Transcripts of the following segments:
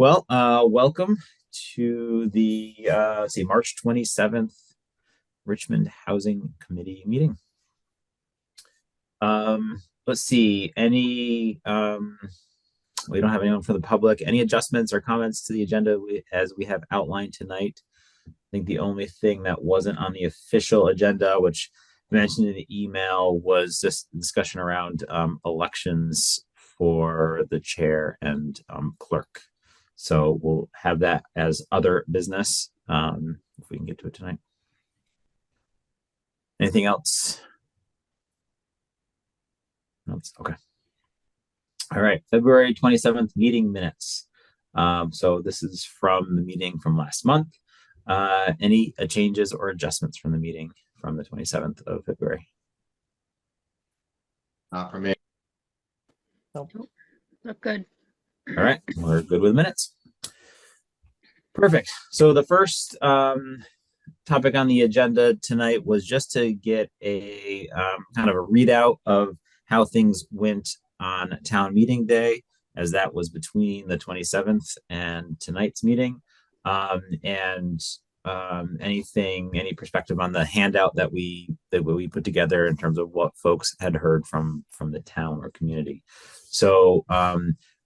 Well, welcome to the March 27th Richmond Housing Committee meeting. Let's see, we don't have anyone from the public. Any adjustments or comments to the agenda as we have outlined tonight? I think the only thing that wasn't on the official agenda, which I mentioned in the email, was this discussion around elections for the chair and clerk. So we'll have that as other business if we can get to it tonight. Anything else? Okay. All right, February 27th meeting minutes. So this is from the meeting from last month. Any changes or adjustments from the meeting from the 27th of February? Not for me. Nope. Look good. All right, we're good with minutes. Perfect. So the first topic on the agenda tonight was just to get a kind of a readout of how things went on town meeting day, as that was between the 27th and tonight's meeting. Any perspective on the handout that we put together in terms of what folks had heard from the town or community. So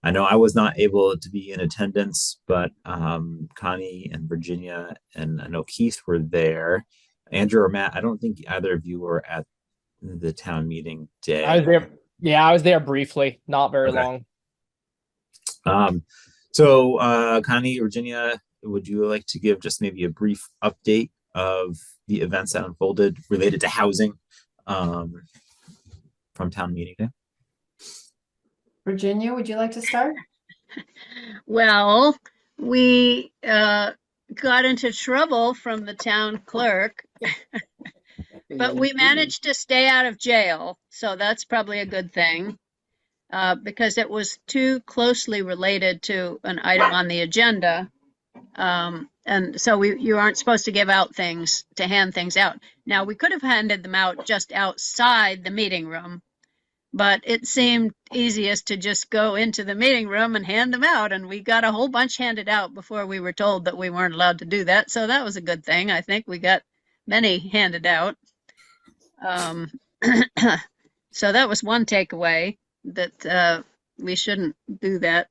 I know I was not able to be in attendance, but Connie and Virginia and I know Keith were there. Andrew or Matt, I don't think either of you were at the town meeting day. I was there. Yeah, I was there briefly, not very long. So Connie, Virginia, would you like to give just maybe a brief update of the events that unfolded related to housing from town meeting day? Virginia, would you like to start? Well, we got into trouble from the town clerk, but we managed to stay out of jail. So that's probably a good thing because it was too closely related to an item on the agenda. And so you aren't supposed to give out things, to hand things out. Now, we could have handed them out just outside the meeting room, but it seemed easiest to just go into the meeting room and hand them out. And we got a whole bunch handed out before we were told that we weren't allowed to do that. So that was a good thing. I think we got many handed out. So that was one takeaway, that we shouldn't do that.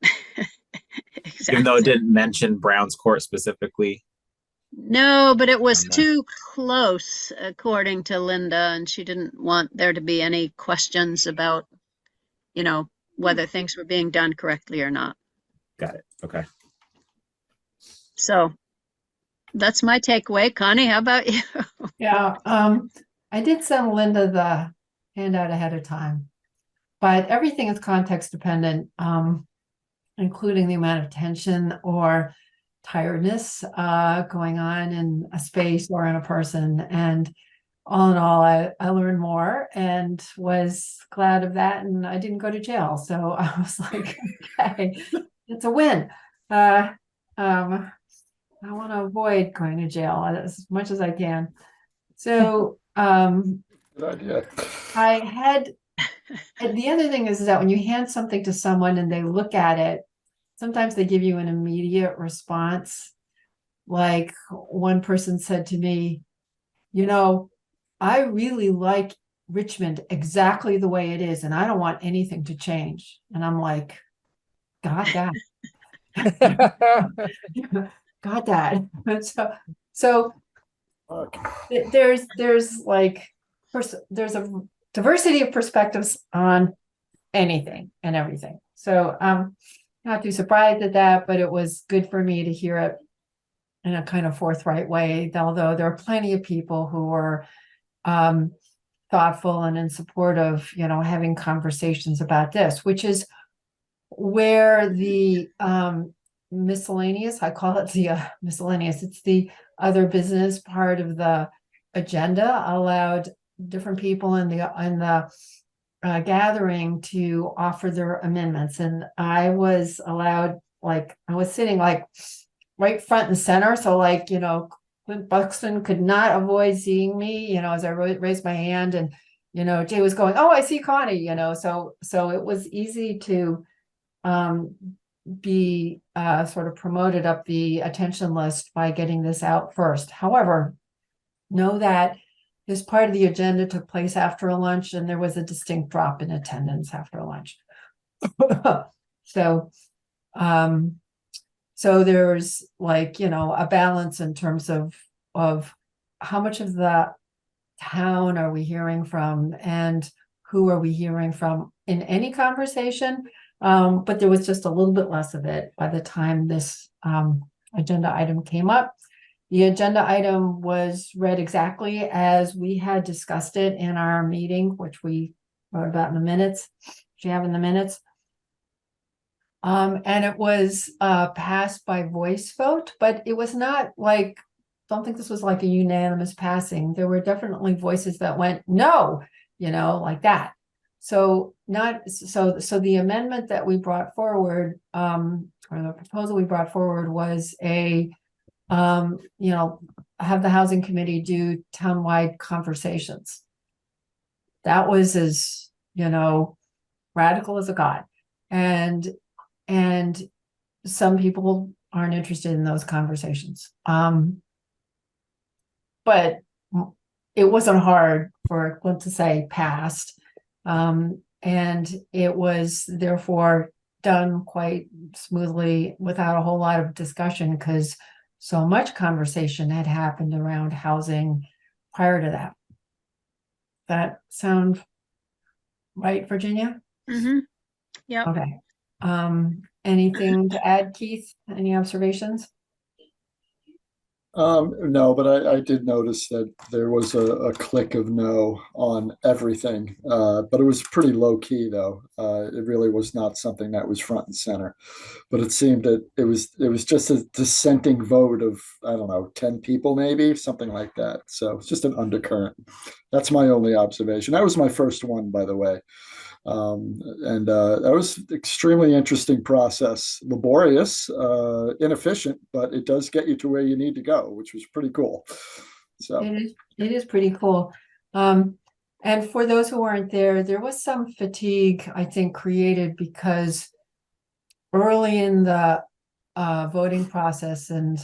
Exactly. Even though it didn't mention Brown's Court specifically. No, but it was too close, according to Linda, and she didn't want there to be any questions about, whether things were being done correctly or not. Got it. Okay. So that's my takeaway. Connie, how about you? Yeah, I did send Linda the handout ahead of time, but everything is context dependent, including the amount of tension or tiredness going on in a space or in a person. And all in all, I learned more and was glad of that. And I didn't go to jail. So I was like, okay, it's a win. I want to avoid going to jail as much as I can. So Good idea. and the other thing is that when you hand something to someone and they look at it, sometimes they give you an immediate response. Like one person said to me, I really like Richmond exactly the way it is, and I don't want anything to change. And I'm like, got that. Got that. So there's a diversity of perspectives on anything and everything. So not too surprised at that, but it was good for me to hear it in a kind of forthright way, although there are plenty of people who were thoughtful and in support of, having conversations about this, which is where the miscellaneous, I call it the miscellaneous, it's the other business part of the agenda, allowed different people in the gathering to offer their amendments. And I was allowed, I was sitting right front and center. So Clint Buxton could not avoid seeing me, as I raised my hand, and, Jay was going, oh, I see Connie, so it was easy to be sort of promoted up the attention list by getting this out first. However, know that this part of the agenda took place after a lunch, and there was a distinct drop in attendance after lunch. So, so there's like, a balance in terms of how much of the town are we hearing from and who are we hearing from in any conversation. But there was just a little bit less of it by the time this agenda item came up. The agenda item was read exactly as we had discussed it in our meeting, which we wrote about in the minutes, which you have in the minutes. And it was passed by voice vote, but it was not like, don't think this was like a unanimous passing. There were definitely voices that went no, like that. So the amendment that we brought forward, or the proposal we brought forward was have the housing committee do townwide conversations. That was as, radical as it got. And some people aren't interested in those conversations. But it wasn't hard for Clint to say passed. And it was therefore done quite smoothly without a whole lot of discussion, because so much conversation had happened around housing prior to that. That sound right, Virginia? Mm-hmm. Yep. Okay. Anything to add, Keith? Any observations? No, but I did notice that there was a click of no on everything, but it was pretty low key though. It really was not something that was front and center, but it seemed that it was just a dissenting vote of, I don't know, 10 people maybe, something like that. So it's just an undercurrent. That's my only observation. That was my first one, by the way. And that was extremely interesting process, laborious, inefficient, but it does get you to where you need to go, which was pretty cool. So it is pretty cool. And for those who weren't there was some fatigue, I think, created because early in the voting process, and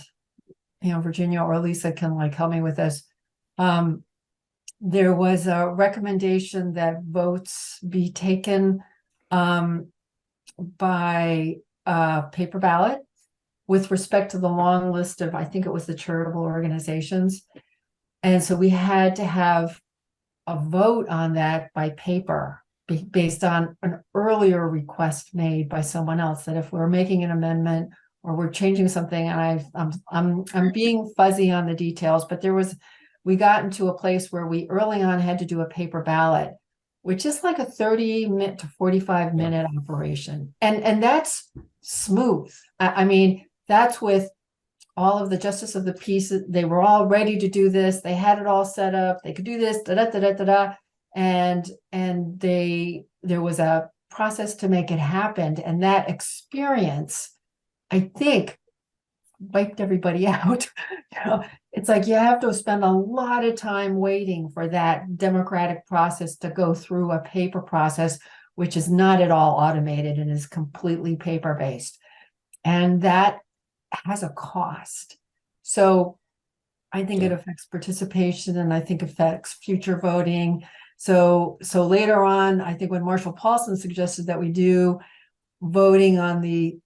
Virginia or Lisa can help me with this. There was a recommendation that votes be taken by paper ballot with respect to the long list of, I think it was the charitable organizations. And so we had to have a vote on that by paper based on an earlier request made by someone else, that if we're making an amendment or we're changing something, and I'm being fuzzy on the details, but we got into a place where we early on had to do a paper ballot, which is like a 30-minute to 45-minute operation. And that's smooth. I mean, that's with all of the justice of the peace. They were all ready to do this. They had it all set up. They could do this, and there was a process to make it happen. And that experience, I think, wiped everybody out. It's like you have to spend a lot of time waiting for that democratic process to go through a paper process, which is not at all automated and is completely paper-based. And that has a cost. So I think it affects participation, and I think affects future voting. So later on, I think when Marshall Paulson suggested that we do voting on the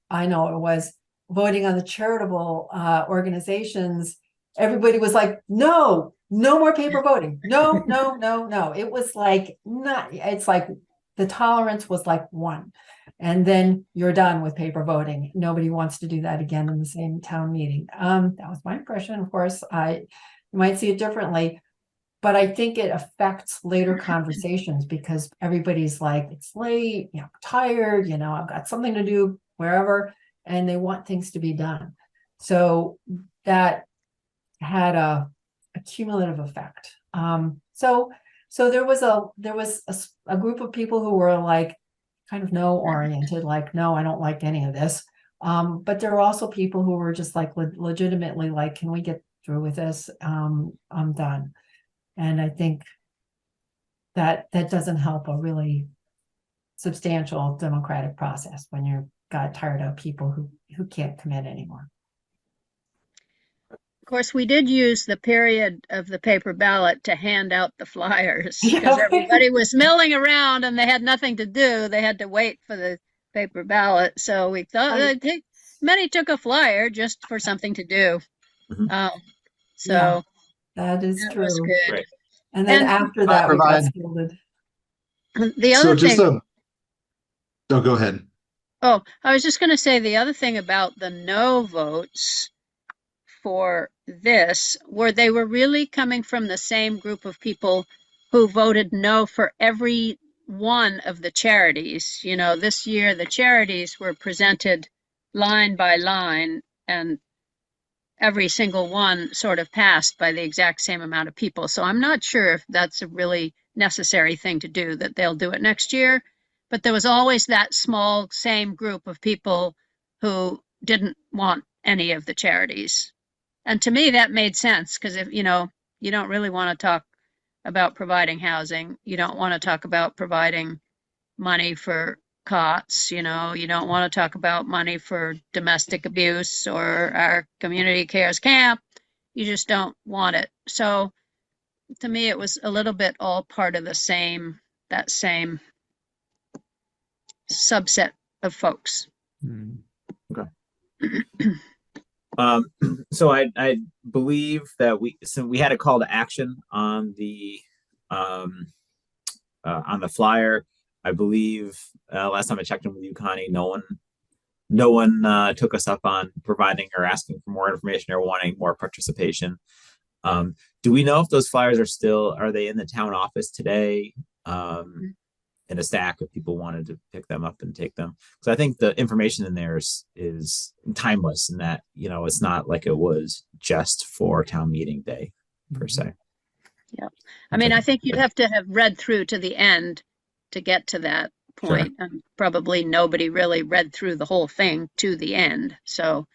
charitable organizations, everybody was like, no more paper voting. No. It was like, it's like the tolerance was like 1. And then you're done with paper voting. Nobody wants to do that again in the same town meeting. That was my impression. Of course, you might see it differently, but I think it affects later conversations because everybody's like, it's late, tired, I've got something to do wherever, and they want things to be done. So that had a cumulative effect. So there was a group of people who were like kind of no oriented, like, no, I don't like any of this. But there were also people who were just like legitimately like, can we get through with this? I'm done. And I think that doesn't help a really substantial democratic process when you're got tired of people who can't commit anymore. Of course, we did use the period of the paper ballot to hand out the flyers because Yeah. everybody was milling around and they had nothing to do. They had to wait for the paper ballot. So we thought many took a flyer just for something to do. Mhm. Um, Yeah, so that is that was true. good. Right. And then And after that, we got provide. scolded. the So other just thing, no, go ahead. oh, I was just going to say the other thing about the no votes for this were they were really coming from the same group of people who voted no for every one of the charities. You know, this year the charities were presented line by line, and every single one sort of passed by the exact same amount of people. So I'm not sure if that's a really necessary thing to do, that they'll do it next year. But there was always that small same group of people who didn't want any of the charities. And to me, that made sense because if, you know, you don't really want to talk about providing housing, you don't want to talk about providing money for cots, you know, you don't want to talk about money for domestic abuse or our community cares camp. You just don't want it. So to me, it was a little bit all part of the same, that same subset of folks. Okay. So I believe that we had a call to action on the flyer. I believe last time I checked in with you, Connie, no one took us up on providing or asking for more information or wanting more participation. Do we know if those flyers are they in the town office today? In a stack if people wanted to pick them up and take them. So I think the information in there is timeless in that, you know, it's not like it was just for town meeting day per se. Yeah. I mean, I think you'd have to have read through to the end to get to that point. Sure. And probably nobody really read through the whole thing to the end. So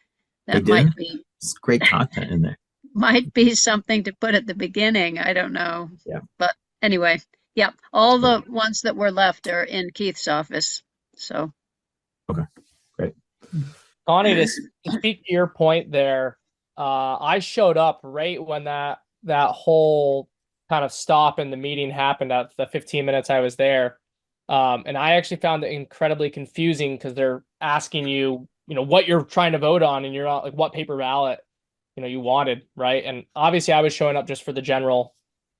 that They might didn't? be It's great content in there. might be something to put at the beginning. I don't know. Yeah. But anyway, yeah, all the ones that were left are in Keith's office. So Great. Connie, to speak to your point there, I showed up right when that whole kind of stop in the meeting happened at the 15 minutes I was there. And I actually found it incredibly confusing because they're asking you, you know, what you're trying to vote on, and you're not like what paper ballot, you know, you wanted, right? And obviously I was showing up just for the general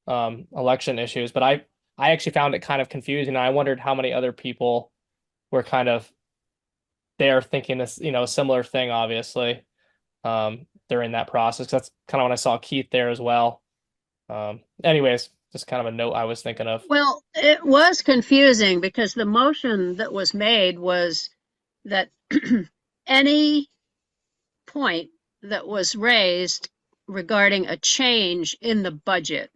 election issues, but I actually found it kind of confusing. I wondered how many other people were kind of there thinking this, you know, a similar thing, obviously, during that process. That's kind of when I saw Keith there as well. Anyways, just kind of a note I was thinking of. well, it was confusing because the motion that was made was that any point that was raised regarding a change in the budget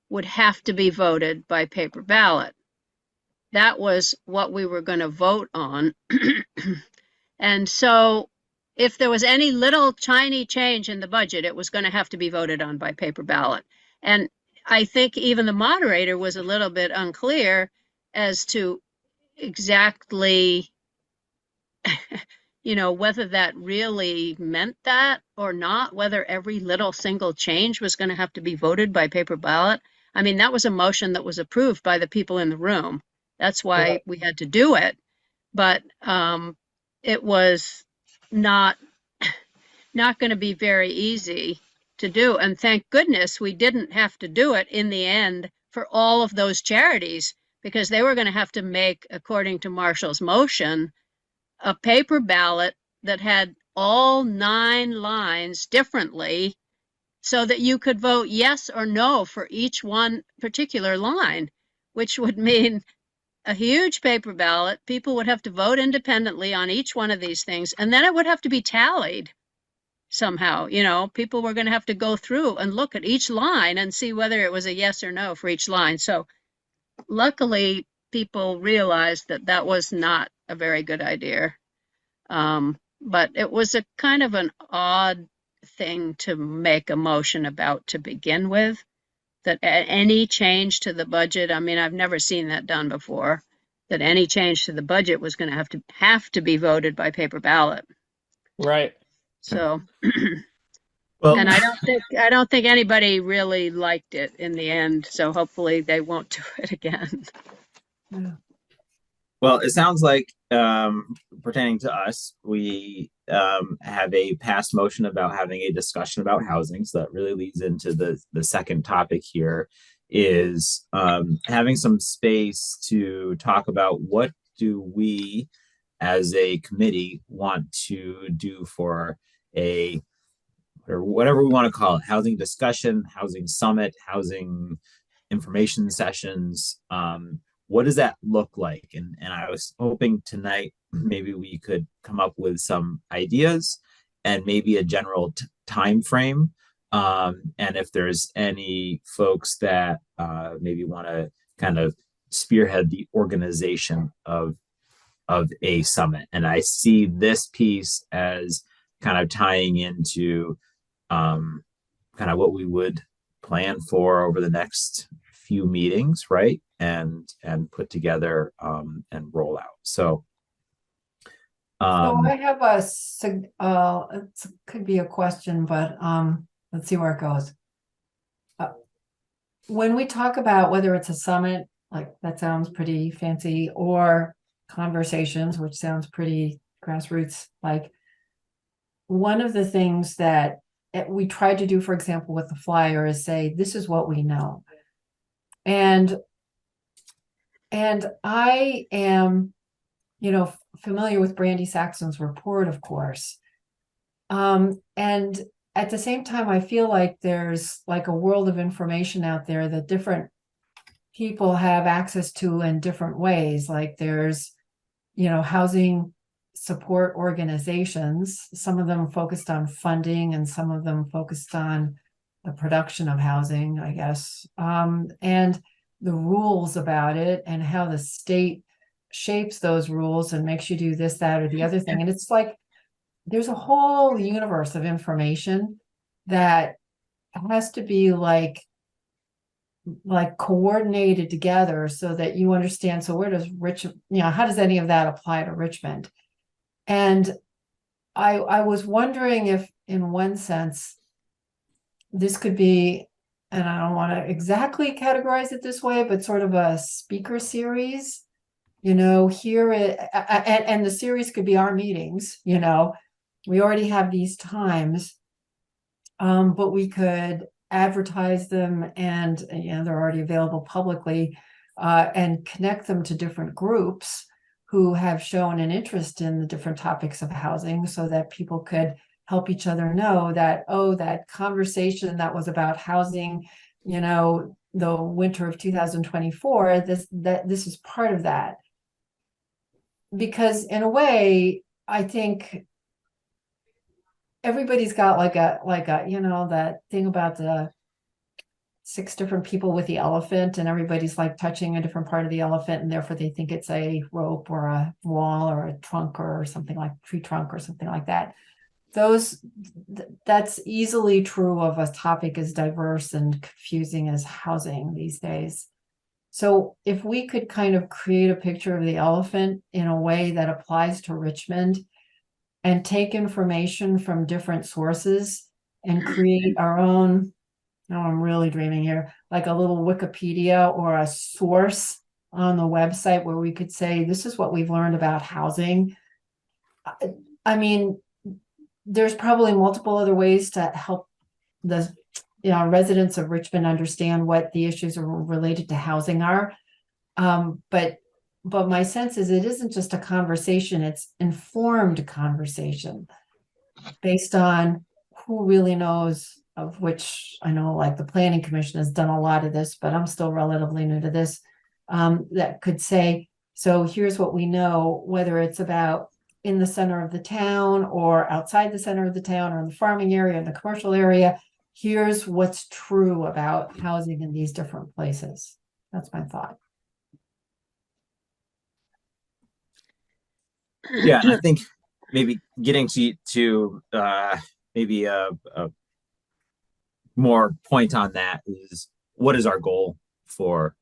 would have to be voted by paper ballot. That was what we were going to vote on. And so if there was any little tiny change in the budget, it was going to have to be voted on by paper ballot. And I think even the moderator was a little bit unclear as to exactly, you know, whether that really meant that or not, whether every little single change was going to have to be voted by paper ballot. I mean, that was a motion that was approved by the people in the room. That's why we had to do it. But it was not going to be very easy to do. And thank goodness we didn't have to do it in the end for all of those charities, because they were going to have to make, according to Marshall's motion, a paper ballot that had all 9 lines differently so that you could vote yes or no for each one particular line, which would mean a huge paper ballot. People would have to vote independently on each one of these things, and then it would have to be tallied somehow. You know, people were going to have to go through and look at each line and see whether it was a yes or no for each line. So luckily, people realized that that was not a very good idea. But it was a kind of an odd thing to make a motion about to begin with, that any change to the budget, I mean, I've never seen that done before, that any change to the budget was going to have to be voted by paper ballot. Right. So, Well, and I don't think anybody really liked it in the end. So hopefully they won't do it again. Yeah. well, it sounds like pertaining to us, we have a past motion about having a discussion about housing. So that really leads into the second topic here is having some space to talk about what do we as a committee want to do for a or whatever we want to call it, housing discussion, housing summit, housing information sessions. What does that look like? And I was hoping tonight maybe we could come up with some ideas and maybe a general time frame. And if there's any folks that maybe want to kind of spearhead the organization of a summit. And I see this piece as kind of tying into kind of what we would plan for over the next few meetings, right? And put together and roll out. So I have it could be a question, but let's see where it goes. When we talk about whether it's a summit, like that sounds pretty fancy, or conversations, which sounds pretty grassroots, like one of the things that we tried to do, for example, with the flyer is say, this is what we know. And I am, familiar with Brandy Saxon's report, of course. And at the same time, I feel like there's like a world of information out there that different people have access to in different ways. Like there's, housing support organizations, some of them focused on funding and some of them focused on the production of housing, I guess, and the rules about it and how the state shapes those rules and makes you do this, that, or the other thing. And it's like there's a whole universe of information that has to be like coordinated together so that you understand. So where does how does any of that apply to Richmond? And I was wondering if in one sense this could be, and I don't want to exactly categorize it this way, but sort of a speaker series, and the series could be our meetings, we already have these times, but we could advertise them and, they're already available publicly, and connect them to different groups who have shown an interest in the different topics of housing so that people could help each other know that, that conversation that was about housing, the winter of 2024, this is part of that. Because in a way, I think everybody's got like a that thing about the 6 different people with the elephant, and everybody's like touching a different part of the elephant, and therefore they think it's a rope or a wall or a trunk or something like tree trunk or something like that. That's easily true of a topic as diverse and confusing as housing these days. So if we could kind of create a picture of the elephant in a way that applies to Richmond and take information from different sources and create our own, I'm really dreaming here, like a little Wikipedia or a source on the website where we could say, this is what we've learned about housing. I mean, there's probably multiple other ways to help the residents of Richmond understand what the issues are related to housing are. But my sense is it isn't just a conversation, it's informed conversation based on who really knows, of which I know like the Planning Commission has done a lot of this, but I'm still relatively new to this, that could say, so here's what we know, whether it's about in the center of the town or outside the center of the town or in the farming area, in the commercial area, here's what's true about housing in these different places. That's my thought. yeah, I think maybe getting to maybe a more point on that is what is our goal for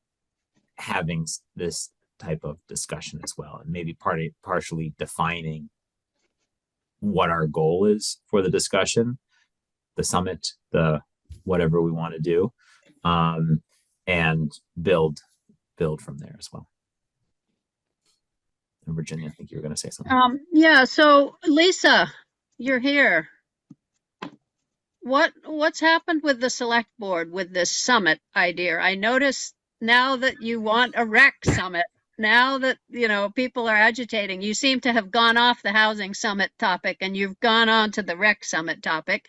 having this type of discussion as well, and maybe partially defining what our goal is for the discussion, the summit, the whatever we want to do, and build from there as well. And Virginia, I think you were going to say something. Yeah, so Lisa, you're here. What's happened with the select board with this summit idea? I noticed now that you want a rec summit, now that, you know, people are agitating, you seem to have gone off the housing summit topic and you've gone on to the rec summit topic.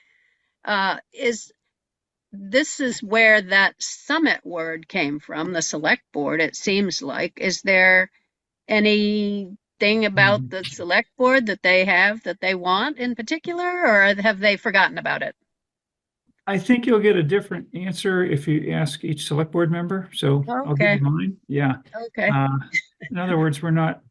This is where that summit word came from, the select board, it seems like. Is there anything about the select board that they have that they want in particular, or have they forgotten about it? I think you'll get a different answer if you ask each select board member. So I'll give Okay. you mine. Yeah. Okay. In other words, we're not,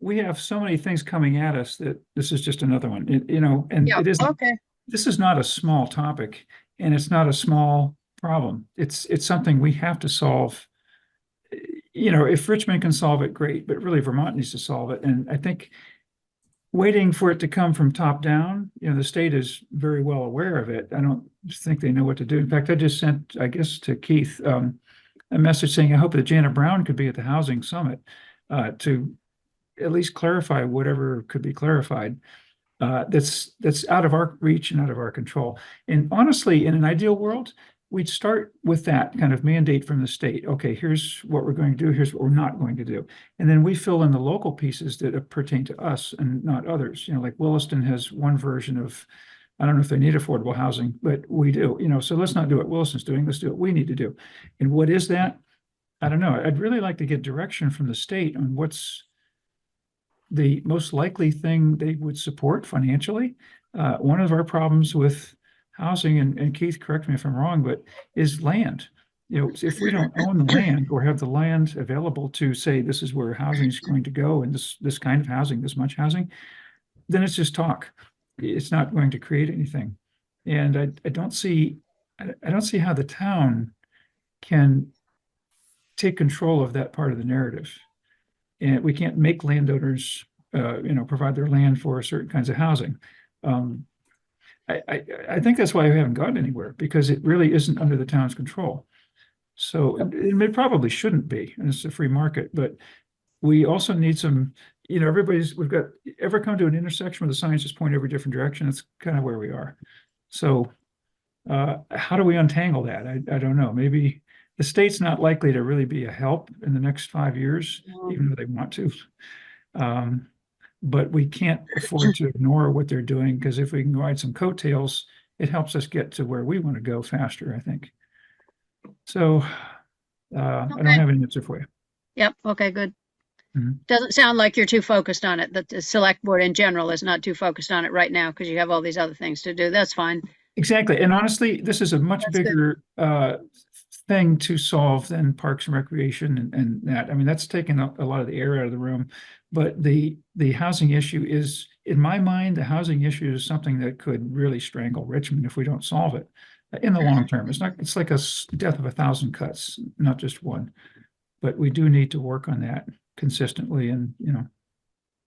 we have so many things coming at us that this is just another one, you know, and Yeah, it isn't, okay. this is not a small topic and it's not a small problem. It's something we have to solve. You know, if Richmond can solve it, great, but really Vermont needs to solve it. And I think waiting for it to come from top down, you know, the state is very well aware of it. I don't think they know what to do. In fact, I just sent, I guess, to Keith, a message saying, I hope that Janet Brown could be at the housing summit, to at least clarify whatever could be clarified. That's out of our reach and out of our control. And honestly, in an ideal world, we'd start with that kind of mandate from the state. Okay, here's what we're going to do. Here's what we're not going to do. And then we fill in the local pieces that pertain to us and not others. You know, like Williston has one version of, I don't know if they need affordable housing, but we do, you know, so let's not do what Williston's doing. Let's do what we need to do. And what is that? I don't know. I'd really like to get direction from the state on what's the most likely thing they would support financially. One of our problems with housing, and Keith, correct me if I'm wrong, but is land. You know, if we don't own the land or have the land available to say this is where housing is going to go and this kind of housing, this much housing, then it's just talk. It's not going to create anything. And I don't see how the town can take control of that part of the narrative. And we can't make landowners, you know, provide their land for certain kinds of housing. I think that's why we haven't gotten anywhere, because it really isn't under the town's control. So it probably shouldn't be, and it's a free market, but we also need some, you know, we've got, ever come to an intersection where the signs just point every different direction? That's kind of where we are. So how do we untangle that? I don't know. Maybe the state's not likely to really be a help in the next 5 years, even though they want to. But we can't afford to ignore what they're doing, because if we can ride some coattails, it helps us get to where we want to go faster, I think. So I don't have an answer for you. Yep. Okay, good. Mhm. Doesn't sound like you're too focused on it, that the select board in general is not too focused on it right now because you have all these other things to do. That's fine. Exactly. And honestly, this is a much That's good. bigger thing to solve than Parks and Recreation and that. I mean, that's taken a lot of the air out of the room. But the housing issue is, in my mind, the housing issue is something that could really strangle Richmond if we don't solve it in the long term. It's like a death of 1,000 cuts, not just one. But we do need to work on that consistently and, you know,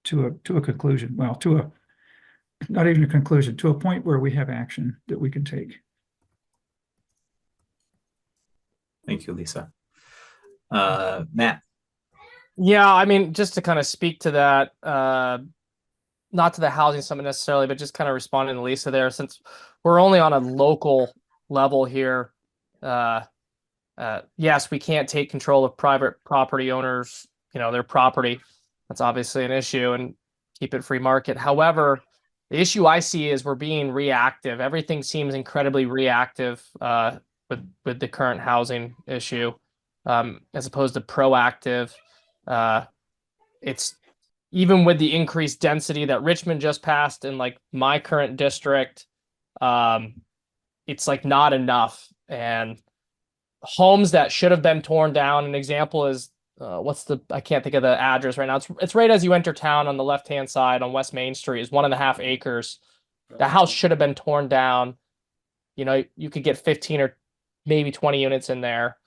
to a conclusion. Well, not even a conclusion, to a point where we have action that we can take. Thank you, Lisa. Matt. Yeah, I mean, just to kind of speak to that, not to the housing summit necessarily, but just kind of responding to Lisa there, since we're only on a local level here. Yes, we can't take control of private property owners, you know, their property. That's obviously an issue, and keep it free market. However, the issue I see is we're being reactive. Everything seems incredibly reactive with the current housing issue, as opposed to proactive. It's even with the increased density that Richmond just passed in like my current district, it's like not enough. And homes that should have been torn down, an example is I can't think of the address right now. It's right as you enter town on the left-hand side on West Main Street, is 1.5 acres. The house should have been torn down. You know, you could get 15 or maybe 20 units in there.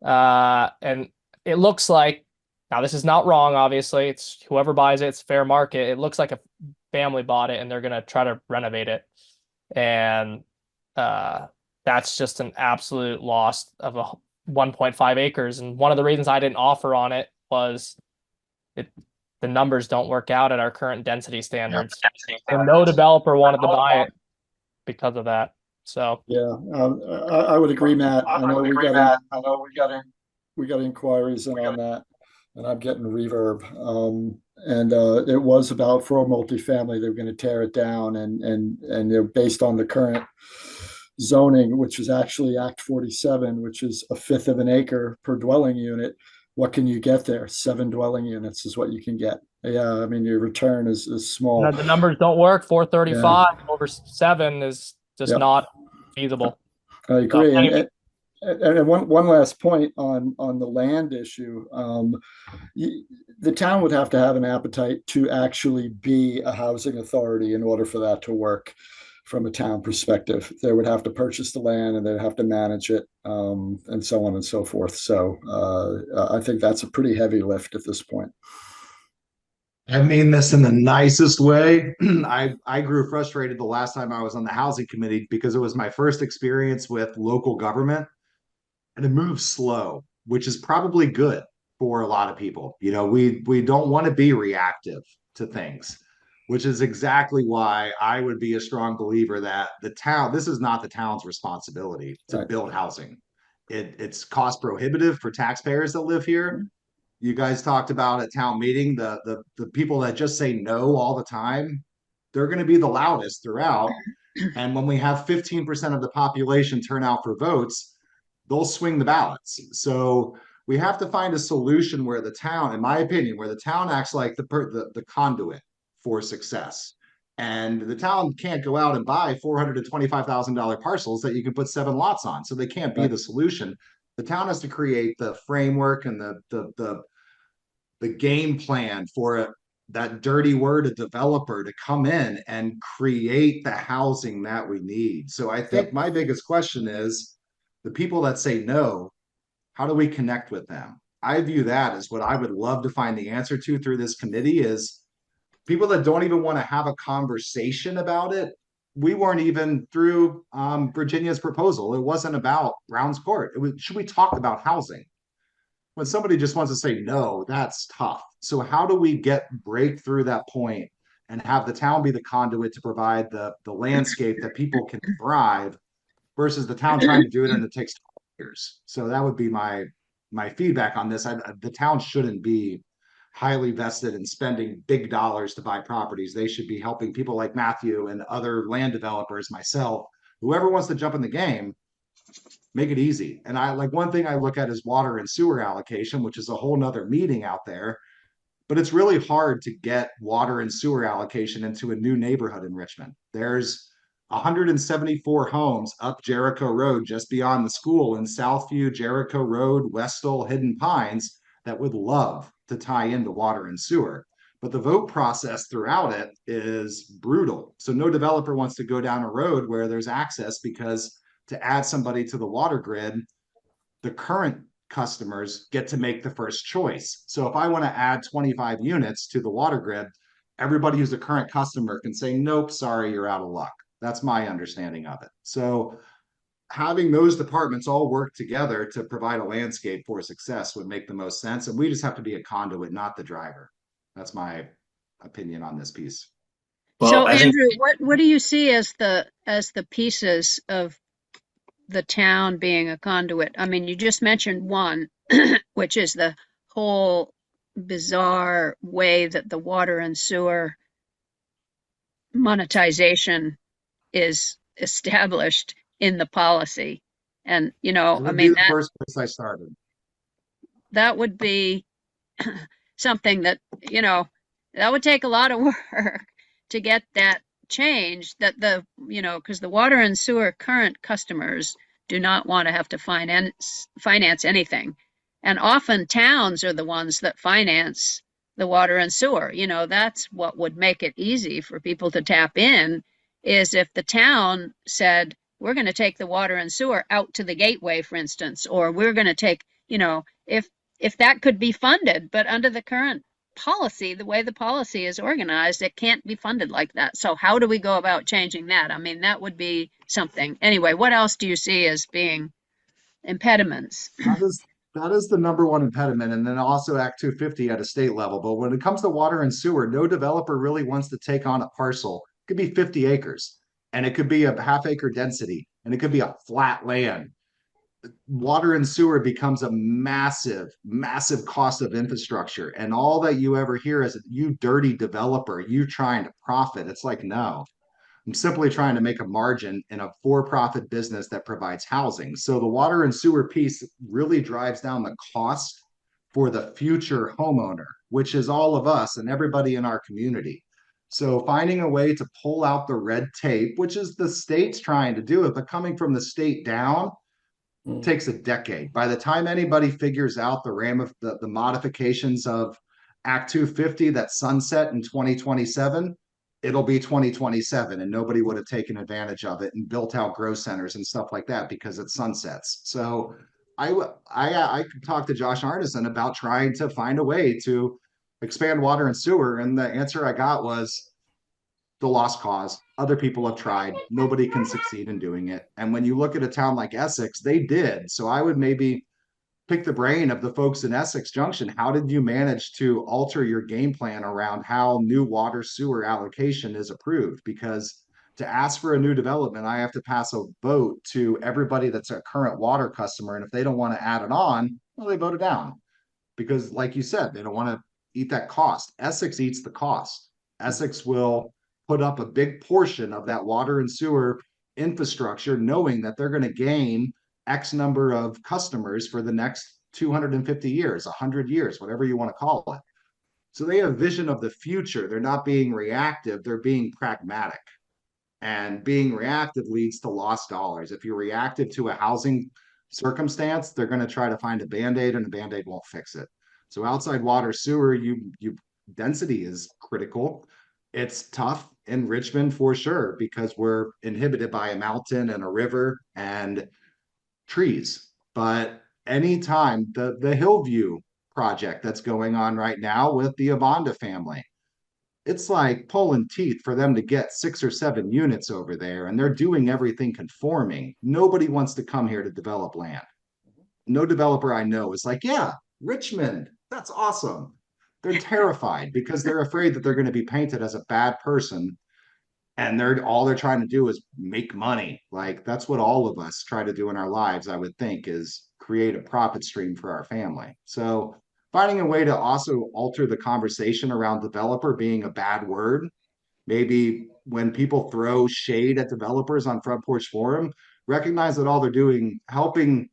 And it looks like Now, this is not wrong, obviously. It's whoever buys it, it's fair market. It looks like a family bought it and they're going to try to renovate it. And that's just an absolute loss of a 1.5 acres. And one of the reasons I didn't offer on it was the numbers don't work out at our current density standards. And no developer wanted to buy it because of that. So Yeah, I would agree, Matt. I know we got inquiries in on that, and I'm getting reverb. And it was about for a multifamily, they were going to tear it down, and they're based on the current zoning, which is actually Act 47, which is a fifth of an acre per dwelling unit. What can you get there? 7 dwelling units is what you can get. Yeah, I mean, your return is small. the numbers don't work. 435 over 7 is just Yep. not feasible. I agree. So, anyway. And one last point on the land issue. The town would have to have an appetite to actually be a housing authority in order for that to work from a town perspective. They would have to purchase the land and they'd have to manage it, and so on and so forth. So I think that's a pretty heavy lift at this point. I mean this in the nicest way. I grew frustrated the last time I was on the housing committee because it was my first experience with local government, and it moves slow, which is probably good for a lot of people. You know, we don't want to be reactive to things, which is exactly why I would be a strong believer that the town, this is not the town's responsibility to Right. build housing. It's cost prohibitive for taxpayers that live here. You guys talked about at town meeting, the people that just say no all the time, they're going to be the loudest throughout. And when we have 15% of the population turn out for votes, they'll swing the ballots. So we have to find a solution where the town, in my opinion, where the town acts like the conduit for success. And the town can't go out and buy $425,000 parcels that you can put 7 lots on. So they can't be the solution. The town has to create the framework and the game plan for that dirty word, a developer, to come in and create the housing that we need. So I think my biggest question is the people that say no, how do we connect with them? I view that as what I would love to find the answer to through this committee is people that don't even want to have a conversation about it. We weren't even through Virginia's proposal. It wasn't about Brown's Court. It was, should we talk about housing? When somebody just wants to say no, that's tough. So how do we break through that point and have the town be the conduit to provide the landscape that people can thrive versus the town trying to do it and it takes 12 years. So that would be my feedback on this. The town shouldn't be highly vested in spending big dollars to buy properties. They should be helping people like Matthew and other land developers, myself, whoever wants to jump in the game, make it easy. And I like one thing I look at is water and sewer allocation, which is a whole nother meeting out there. But it's really hard to get water and sewer allocation into a new neighborhood in Richmond. There's 174 homes up Jericho Road, just beyond the school in Southview, Jericho Road, Westall, Hidden Pines, that would love to tie into water and sewer. But the vote process throughout it is brutal. So no developer wants to go down a road where there's access because to add somebody to the water grid, the current customers get to make the first choice. So if I want to add 25 units to the water grid, everybody who's a current customer can say, nope, sorry, you're out of luck. That's my understanding of it. So having those departments all work together to provide a landscape for success would make the most sense. And we just have to be a conduit, not the driver. That's my opinion on this piece. Well, So I think Andrew, what do you see as the pieces of the town being a conduit? I mean, you just mentioned one, which is the whole bizarre way that the water and sewer monetization is established in the policy. And, you know, It I would mean, be the first place I started. that would be something that, you know, that would take a lot of work to get that changed, that because the water and sewer current customers do not want to have to finance anything. And often towns are the ones that finance the water and sewer. You know, that's what would make it easy for people to tap in, is if the town said, we're going to take the water and sewer out to the gateway, for instance, or we're going to take, if if that could be funded, but under the current policy, the way the policy is organized, it can't be funded like that. So how do we go about changing that? I mean, that would be something. Anyway, what else do you see as being impediments? That is the number one impediment. And then also Act 250 at a state level. But when it comes to water and sewer, no developer really wants to take on a parcel. It could be 50 acres and it could be a half-acre density and it could be a flat land. Water and sewer becomes a massive, massive cost of infrastructure. And all that you ever hear is, you dirty developer, you trying to profit. It's like, no, I'm simply trying to make a margin in a for-profit business that provides housing. So the water and sewer piece really drives down the cost for the future homeowner, which is all of us and everybody in our community. So finding a way to pull out the red tape, which is the state's trying to do it, but coming from the state down, takes a decade. By the time anybody figures out the modifications of Act 250 that sunset in 2027, it'll be 2027 and nobody would have taken advantage of it and built out growth centers and stuff like that because it sunsets. So I could talk to Josh Arneson about trying to find a way to expand water and sewer, and the answer I got was the lost cause. Other people have tried. Nobody can succeed in doing it. And when you look at a town like Essex, they did. So I would maybe pick the brain of the folks in Essex Junction. How did you manage to alter your game plan around how new water sewer allocation is approved? Because to ask for a new development, I have to pass a vote to everybody that's a current water customer. And if they don't want to add it on, well, they vote it down. Because like you said, they don't want to eat that cost. Essex eats the cost. Essex will put up a big portion of that water and sewer infrastructure, knowing that they're going to gain X number of customers for the next 250 years, 100 years, whatever you want to call it. So they have vision of the future. They're not being reactive, they're being pragmatic. And being reactive leads to lost dollars. If you're reactive to a housing circumstance, they're going to try to find a Band-Aid and a Band-Aid won't fix it. So outside water, sewer, density is critical. It's tough in Richmond for sure, because we're inhibited by a mountain and a river and trees. But anytime the Hillview project that's going on right now with the Avonda family, it's like pulling teeth for them to get 6 or 7 units over there, and they're doing everything conforming. Nobody wants to come here to develop land. No developer I know is like, yeah, Richmond, that's awesome. They're terrified because they're afraid that they're going to be painted as a bad person, and all they're trying to do is make money. Like, that's what all of us try to do in our lives, I would think, is create a profit stream for our family. So finding a way to also alter the conversation around developer being a bad word. Maybe when people throw shade at developers on Front Porch Forum, recognize that all they're doing, helping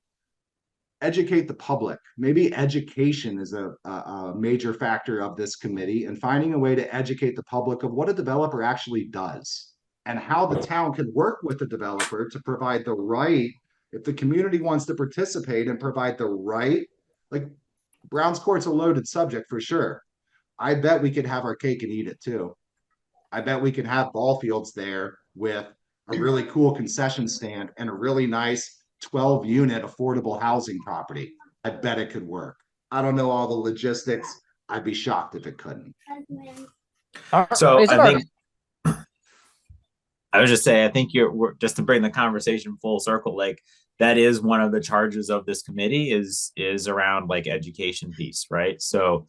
educate the public. Maybe education is a major factor of this committee, and finding a way to educate the public of what a developer actually does and how the town can work with the developer to provide the right, if the community wants to participate and provide the right, like Browns Court's a loaded subject for sure. I bet we could have our cake and eat it too. I bet we could have ball fields there with a really cool concession stand and a really nice 12-unit affordable housing property. I bet it could work. I don't know all the logistics. I'd be shocked if it couldn't. So I think I was just saying, I think just to bring the conversation full circle, like that is one of the charges of this committee is around like education piece, right? So,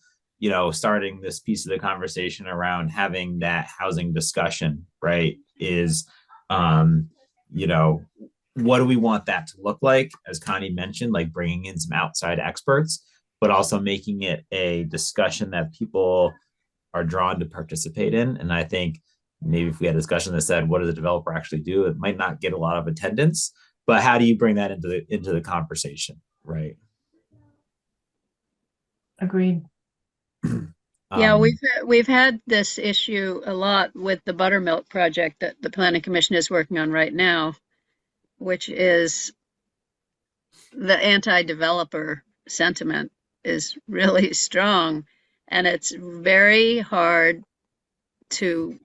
starting this piece of the conversation around having that housing discussion, right, is, what do we want that to look like? As Connie mentioned, like bringing in some outside experts, but also making it a discussion that people are drawn to participate in. And I think maybe if we had a discussion that said, what does a developer actually do? It might not get a lot of attendance, but how do you bring that into the conversation, right? Agreed. Yeah, we've had this issue a lot with the buttermilk project that the Planning Commission is working on right now, which is the anti-developer sentiment is really strong, and it's very hard to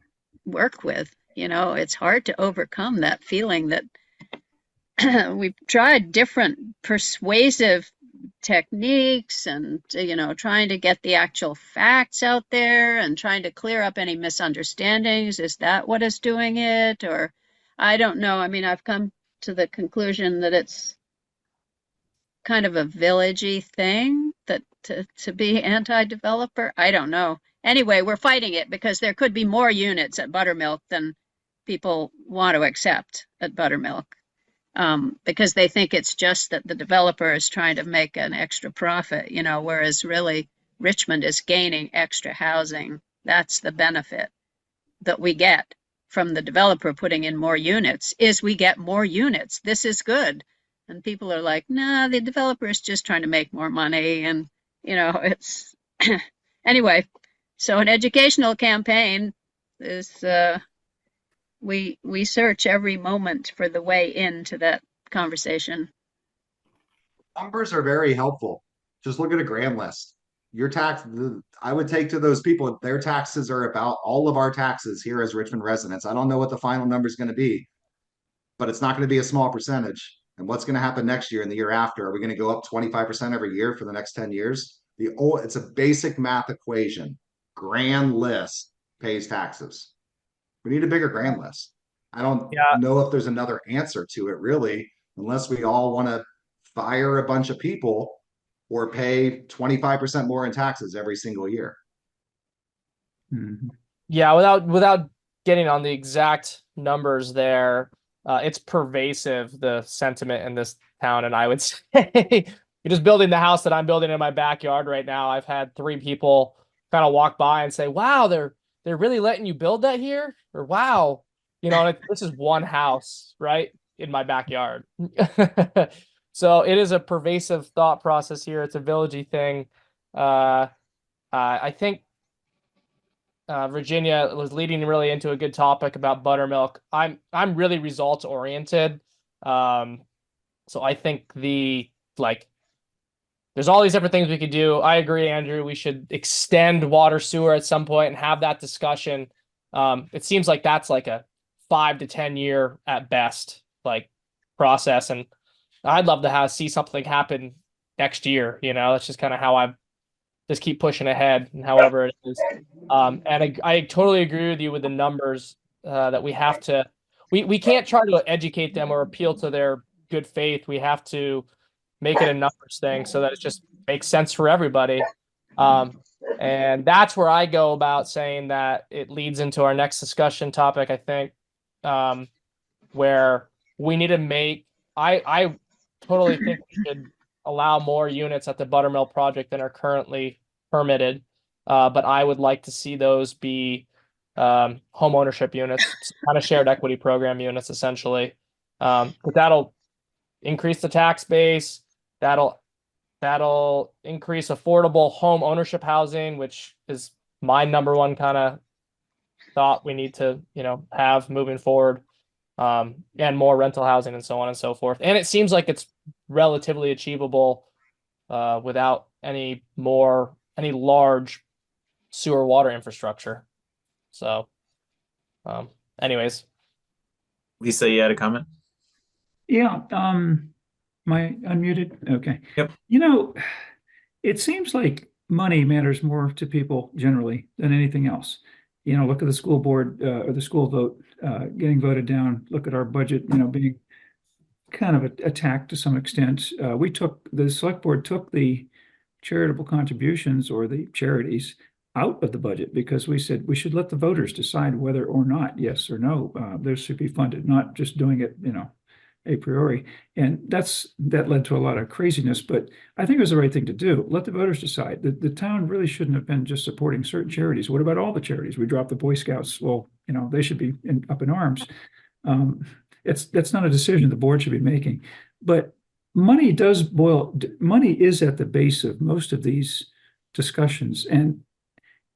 work with. It's hard to overcome that feeling that we've tried different persuasive techniques and, trying to get the actual facts out there and trying to clear up any misunderstandings. Is that what is doing it? Or I don't know. I mean, I've come to the conclusion that it's kind of a villagey thing that to be anti-developer. I don't know. Anyway, we're fighting it because there could be more units at Buttermilk than people want to accept at Buttermilk. Because they think it's just that the developer is trying to make an extra profit, whereas really Richmond is gaining extra housing. That's the benefit that we get from the developer putting in more units, is we get more units. This is good. And people are like, nah, the developer is just trying to make more money. And, it's anyway, so an educational campaign is, we search every moment for the way into that conversation. Numbers are very helpful. Just look at a grand list. Your I would take to those people, their taxes are about all of our taxes here as Richmond residents. I don't know what the final number is going to be, but it's not going to be a small percentage. And what's going to happen next year and the year after? Are we going to go up 25% every year for the next 10 years? It's a basic math equation. Grand list pays taxes. We need a bigger grand list. I don't know if there's another answer to it really, unless we all want to fire a bunch of people or pay 25% more in taxes every single year. Mhm. Yeah, without getting on the exact numbers there, it's pervasive, the sentiment in this town. And I would say, you're just building the house that I'm building in my backyard right now. I've had 3 people kind of walk by and say, wow, they're really letting you build that here? Or wow, this is one house, right, in my backyard. So it is a pervasive thought process here. It's a villagey thing. I think Virginia was leading really into a good topic about Buttermilk. I'm really results oriented. So I think there's all these different things we could do. I agree, Andrew. We should extend water sewer at some point and have that discussion. It seems like that's like a 5 to 10 year at best, process. And I'd love to see something happen next year. That's just kind of how I just keep pushing ahead and however it is. And I totally agree with you with the numbers that we have to, we can't try to educate them or appeal to their good faith. We have to make it a numbers thing so that it just makes sense for everybody. And that's where I go about saying that it leads into our next discussion topic, I think, where we need to I totally think we should allow more units at the Buttermilk project than are currently permitted. But I would like to see those be home ownership units, kind of shared equity program units, essentially. But that'll increase the tax base. That'll increase affordable home ownership housing, which is my number one kind of thought we need to, have moving forward. And more rental housing and so on and so forth. And it seems like it's relatively achievable without any large sewer water infrastructure. So, anyways. Lisa, you had a comment? Yeah. Am I unmuted? Okay. Yep. It seems like money matters more to people generally than anything else. Look at the school board or the school vote getting voted down. Look at our budget, being kind of attacked to some extent. The select board took the charitable contributions or the charities out of the budget because we said we should let the voters decide whether or not, yes or no, those should be funded, not just doing it, a priori. And that led to a lot of craziness, but I think it was the right thing to do. Let the voters decide. The town really shouldn't have been just supporting certain charities. What about all the charities? We dropped the Boy Scouts. Well, they should be up in arms. That's not a decision the board should be making. But money is at the base of most of these discussions. And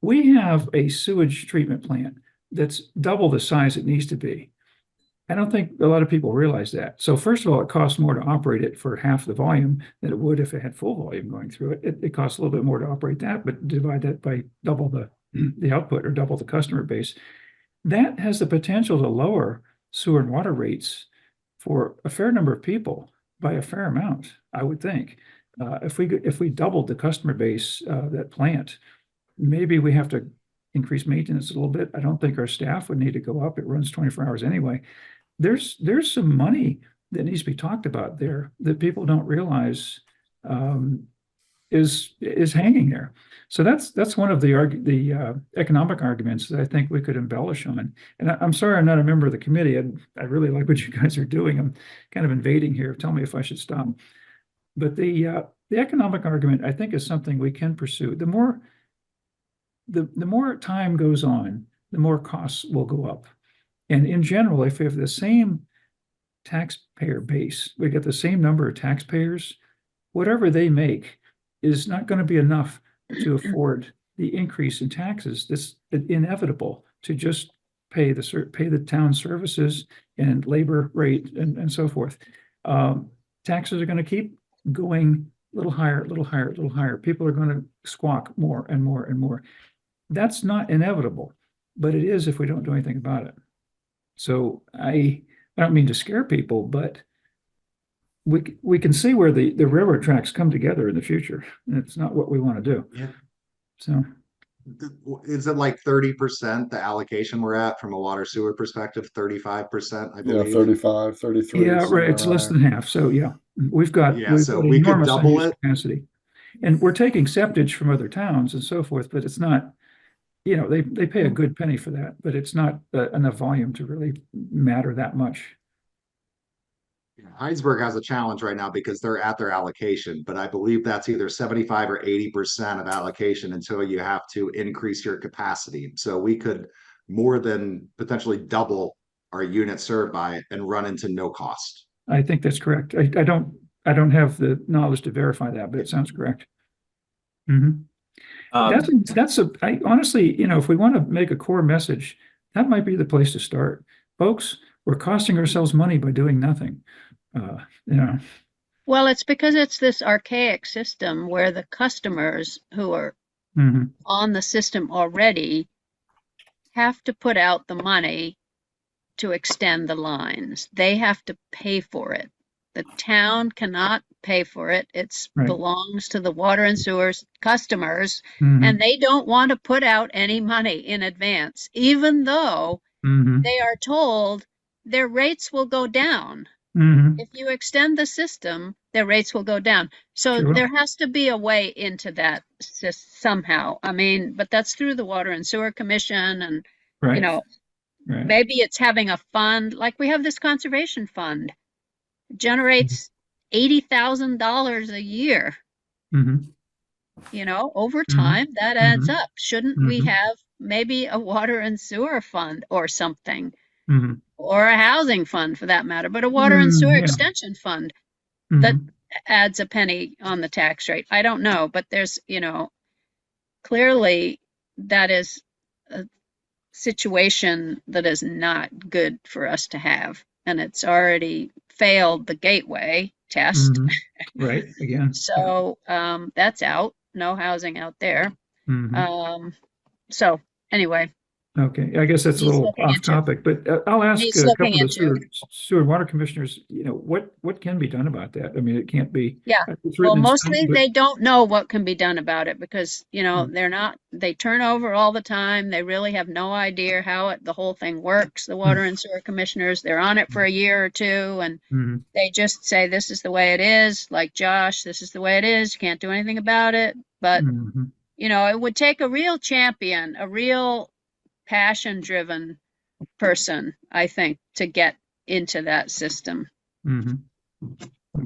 we have a sewage treatment plant that's double the size it needs to be. I don't think a lot of people realize that. So first of all, it costs more to operate it for half the volume than it would if it had full volume going through it. It costs a little bit more to operate that, but divide that by double the output or double the customer base. That has the potential to lower sewer and water rates for a fair number of people by a fair amount, I would think. if we doubled the customer base, that plant, maybe we have to increase maintenance a little bit. I don't think our staff would need to go up. It runs 24 hours anyway. There's some money that needs to be talked about there that people don't realize is hanging there. So that's one of the economic arguments that I think we could embellish on. And I'm sorry I'm not a member of the committee. I really like what you guys are doing. I'm kind of invading here. Tell me if I should stop. But the economic argument, I think, is something we can pursue. The more time goes on, the more costs will go up. And in general, if we have the same taxpayer base, we get the same number of taxpayers, whatever they make is not going to be enough to afford the increase in taxes. This is inevitable to just pay the town services and labor rate and so forth. Taxes are going to keep going a little higher, a little higher, a little higher. People are going to squawk more and more and more. That's not inevitable, but it is if we don't do anything about it. So I don't mean to scare people, but we can see where the railroad tracks come together in the future. And it's not what we want to do. Yeah. So is it like 30% the allocation we're at from a water sewer perspective? 35%, I Yeah, believe. 35, 33. yeah, right. It's less than half. So yeah, we've got so we could enormous double unused it. capacity, and we're taking septage from other towns and so forth. But it's not, they pay a good penny for that, but it's not enough volume to really matter that much. Heinsberg has a challenge right now because they're at their allocation, but I believe that's either 75 or 80% of allocation until you have to increase your capacity. So we could more than potentially double our units served by it and run into no cost. I think that's correct. I don't have the knowledge to verify that, but it sounds correct. Mm-hmm. I honestly, if we want to make a core message, that might be the place to start. Folks, we're costing ourselves money by doing nothing. Well, it's because it's this archaic system where the customers who are on the system already have to put out the money to extend the lines. They have to pay for it. The town cannot pay for it. It belongs to the water and sewers customers, and they don't want to put out any money in advance, even though they are told their rates will go down. If you extend the system, their rates will go down. So there has to be a way into that somehow. I mean, but that's through the Water and Sewer Commission, and maybe it's having a fund, like we have this conservation fund, generates $80,000 a year. Over time, that adds up. Shouldn't we have maybe a water and sewer fund or something? Or a housing fund for that matter, but a water and sewer extension fund that adds a penny on the tax rate. I don't know, but there's, clearly that is a situation that is not good for us to have. And it's already failed the gateway test. Right, again. So that's out. No housing out there. So anyway. Okay, I guess that's a little off topic, but I'll ask a couple of the sewer and water commissioners, what can be done about that? I mean, it can't be. Yeah, well, mostly they don't know what can be done about it because, they turn over all the time. They really have no idea how the whole thing works. The water and sewer commissioners, they're on it for a year or two, and they just say, this is the way it is. Like Josh, this is the way it is. You can't do anything about it. But, it would take a real champion, a real passion-driven person, I think, to get into that system. Okay.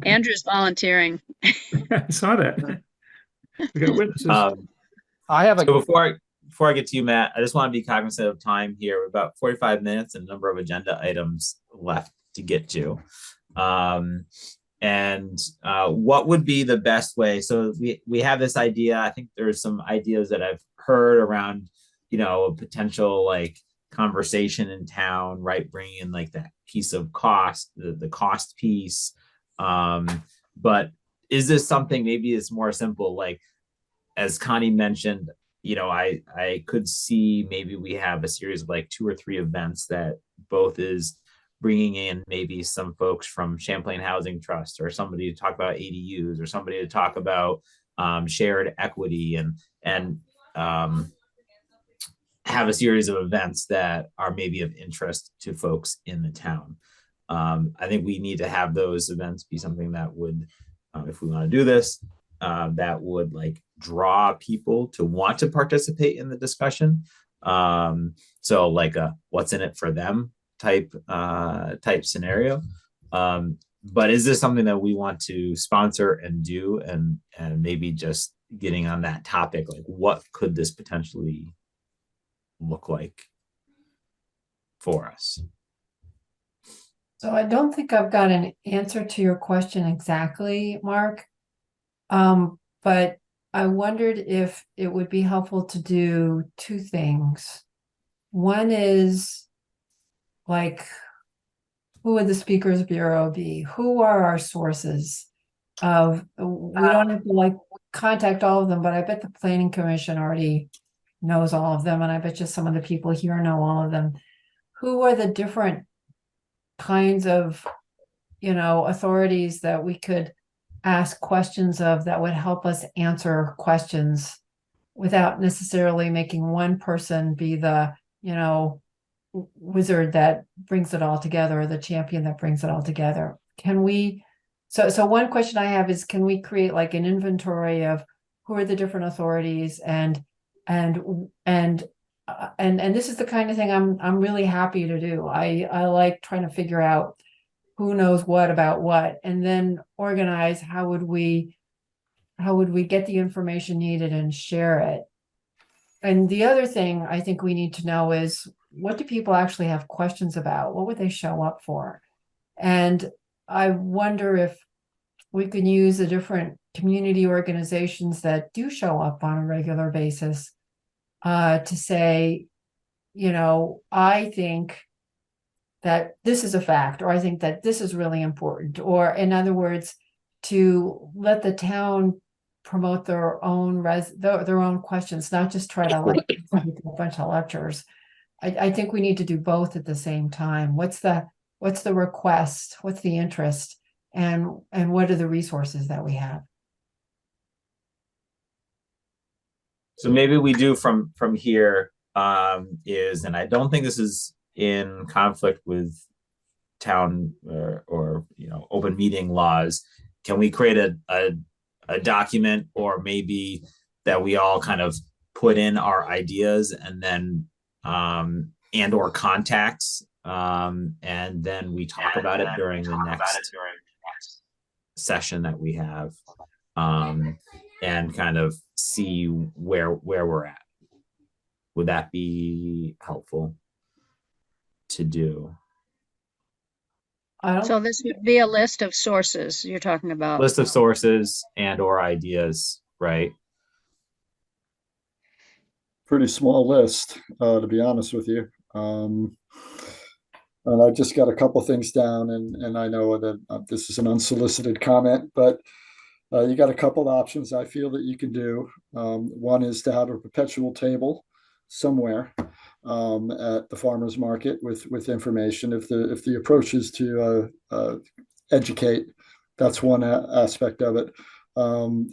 Andrew's volunteering. I saw that. We got witnesses. I have a So before I get to you, Matt, I just want to be cognizant of time here. We're about 45 minutes and a number of agenda items left to get to. What would be the best way? So we have this idea. I think there's some ideas that I've heard around a potential conversation in town, right? Bringing in that piece of cost, the cost piece. But is this something maybe it's more simple? As Connie mentioned, I could see maybe we have a series of 2 or 3 events that both is bringing in maybe some folks from Champlain Housing Trust or somebody to talk about ADUs or somebody to talk about shared equity and have a series of events that are maybe of interest to folks in the town. I think we need to have those events be something that would, if we want to do this, that would like draw people to want to participate in the discussion. So like a what's in it for them type scenario. But is this something that we want to sponsor and do, and maybe just getting on that topic, like what could this potentially look like for us? So I don't think I've got an answer to your question exactly, Mark. But I wondered if it would be helpful to do two things. One is like, who would the Speakers Bureau be? Who are our sources of, we don't have to like contact all of them, but I bet the Planning Commission already knows all of them. And I bet you some of the people here know all of them. Who are the different kinds of, authorities that we could ask questions of that would help us answer questions without necessarily making one person be the, wizard that brings it all together, or the champion that brings it all together. Can we, so one question I have is, can we create like an inventory of who are the different authorities and this is the kind of thing I'm really happy to do. I like trying to figure out who knows what about what, and then organize how would we get the information needed and share it. And the other thing I think we need to know is, what do people actually have questions about? What would they show up for? And I wonder if we can use the different community organizations that do show up on a regular basis to say, I think that this is a fact, or I think that this is really important, or in other words, to let the town promote their own their own questions, not just try to like a bunch of lectures. I think we need to do both at the same time. What's the request? What's the interest? And what are the resources that we have? So maybe we do from here is, and I don't think this is in conflict with town or open meeting laws. Can we create a document, or maybe that we all kind of put in our ideas and then and or contacts, and then we talk about it during the next session that we have, and kind of see where we're at. Would that be helpful to do? So this would be a list of sources you're talking about. List of sources and or ideas, right? Pretty small list, to be honest with you. And I just got a couple things down, and I know that this is an unsolicited comment, but you got a couple options I feel that you can do. One is to have a perpetual table somewhere at the farmers market with information. If the approach is to educate, that's one aspect of it.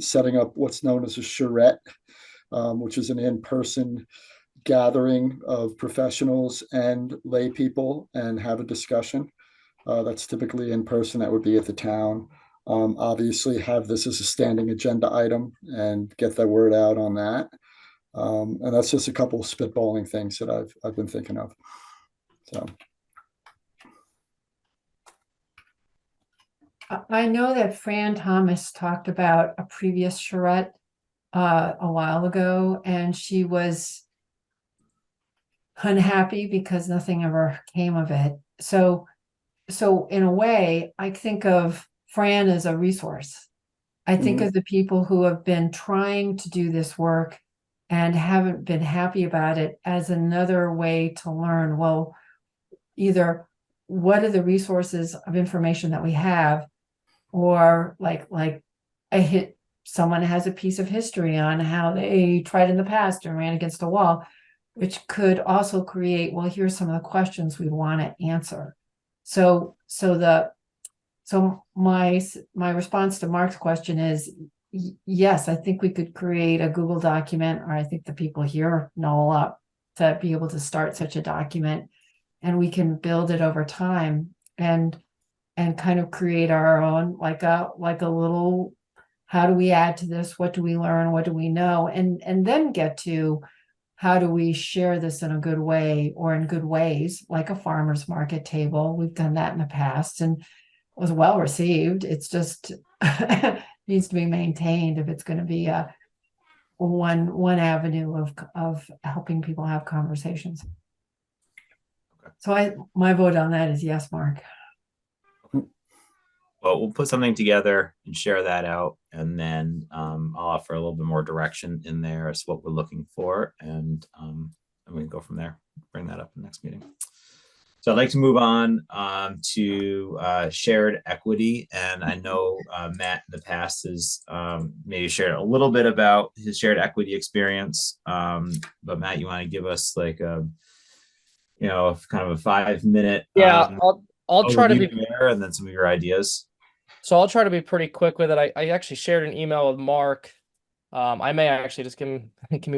Setting up what's known as a charrette, which is an in-person gathering of professionals and lay people and have a discussion. That's typically in person. That would be at the town. Obviously have this as a standing agenda item and get the word out on that. And that's just a couple of spitballing things that I've been thinking of. So I know that Fran Thomas talked about a previous charrette a while ago, and she was unhappy because nothing ever came of it. So in a way, I think of Fran as a resource. I think of the people who have been trying to do this work and haven't been happy about it as another way to learn. Well, either what are the resources of information that we have, or like someone has a piece of history on how they tried in the past and ran against a wall, which could also create, well, here's some of the questions we want to answer. So my response to Mark's question is yes, I think we could create a Google document, or I think the people here know a lot to be able to start such a document, and we can build it over time and kind of create our own, like a little, how do we add to this? What do we learn? What do we know? And then get to how do we share this in a good way or in good ways, like a farmer's market table. We've done that in the past and was well received. It's just needs to be maintained if it's going to be a one avenue of helping people have conversations. Okay. So my vote on that is yes, Mark. Well, we'll put something together and share that out, and then I'll offer a little bit more direction in there as what we're looking for, and we can go from there. Bring that up in the next meeting. So I'd like to move on to shared equity, and I know Matt in the past has maybe shared a little bit about his shared equity experience, but Matt, you want to give us like a kind of a 5-minute I'll try to be there, and then some of your ideas. So I'll try to be pretty quick with it. I actually shared an email with Mark. I may actually just give me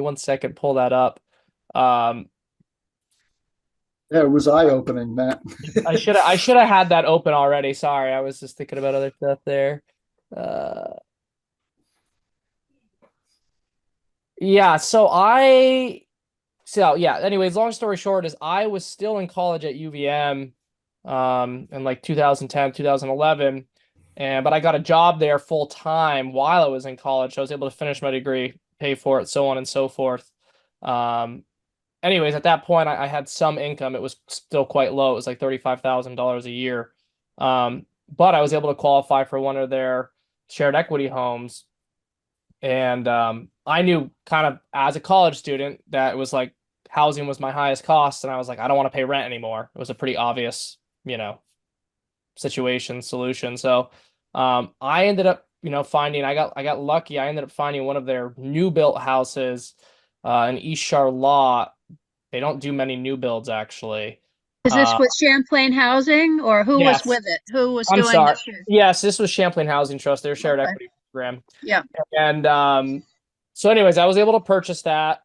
1 second, pull that up. Yeah, it was eye-opening, Matt. I should have had that open already. Sorry, I was just thinking about other stuff there. Yeah, anyways, long story short is I was still in college at UVM in like 2010, 2011. But I got a job there full time while I was in college. So I was able to finish my degree, pay for it, so on and so forth. Anyways, at that point, I had some income. It was still quite low. It was like $35,000 a year. But I was able to qualify for one of their shared equity homes. And I knew kind of as a college student that it was like housing was my highest cost. And I was like, I don't want to pay rent anymore. It was a pretty obvious, solution. So I ended up, finding, I got lucky. I ended up finding one of their new built houses in East Charlotte. They don't do many new builds actually. Is this with Champlain Housing, or who was Yes. with it? Who was I'm doing sorry. this year? Yes, this was Champlain Housing Trust, their shared Okay. equity program. Yeah. And so anyways, I was able to purchase that,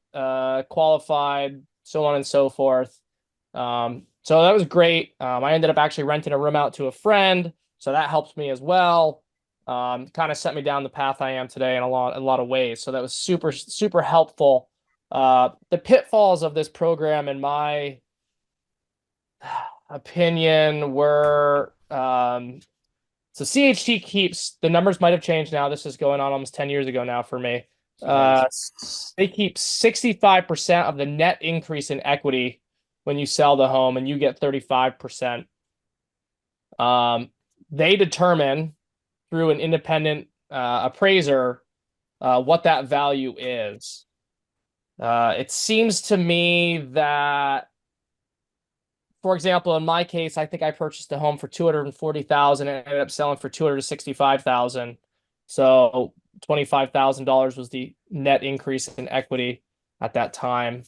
qualified, so on and so forth. So that was great. I ended up actually renting a room out to a friend, so that helped me as well. Kind of set me down the path I am today in a lot of ways. So that was super, super helpful. The pitfalls of this program, in my opinion, were so CHT keeps, the numbers might have changed now. This is going on almost 10 years ago now for me. They keep 65% of the net increase in equity when you sell the home, and you get 35%. They determine through an independent appraiser what that value is. It seems to me that, for example, in my case, I think I purchased a home for $240,000 and ended up selling for $265,000. So $25,000 was the net increase in equity at that time.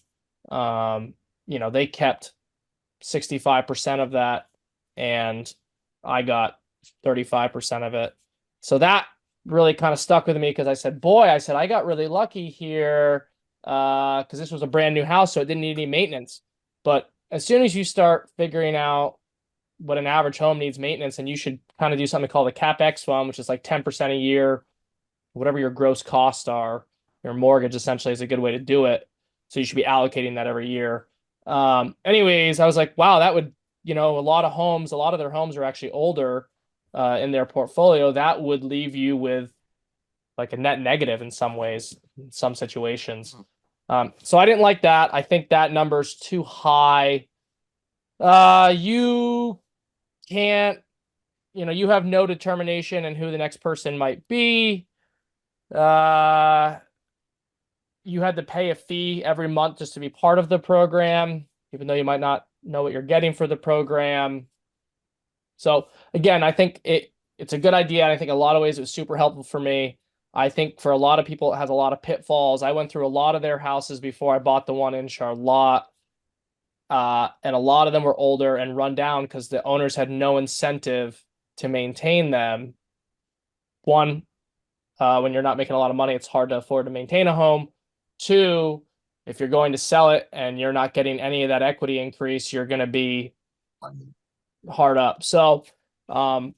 They kept 65% of that, and I got 35% of it. So that really kind of stuck with me, because I said, I got really lucky here, because this was a brand new house, so it didn't need any maintenance. But as soon as you start figuring out what an average home needs maintenance, and you should kind of do something called a CapEx fund, which is like 10% a year, whatever your gross costs are, your mortgage essentially is a good way to do it. So you should be allocating that every year. Anyways, I was like, wow, that would, a lot of their homes are actually older in their portfolio. That would leave you with like a net negative in some ways, in some situations. So I didn't like that. I think that number's too high. You can't, you have no determination in who the next person might be. You had to pay a fee every month just to be part of the program, even though you might not know what you're getting for the program. So again, I think it's a good idea. And I think a lot of ways it was super helpful for me. I think for a lot of people, it has a lot of pitfalls. I went through a lot of their houses before I bought the one in Charlotte. and a lot of them were older and run down because the owners had no incentive to maintain them. One, when you're not making a lot of money, it's hard to afford to maintain a home. Two, if you're going to sell it and you're not getting any of that equity increase, you're going to be hard up. So I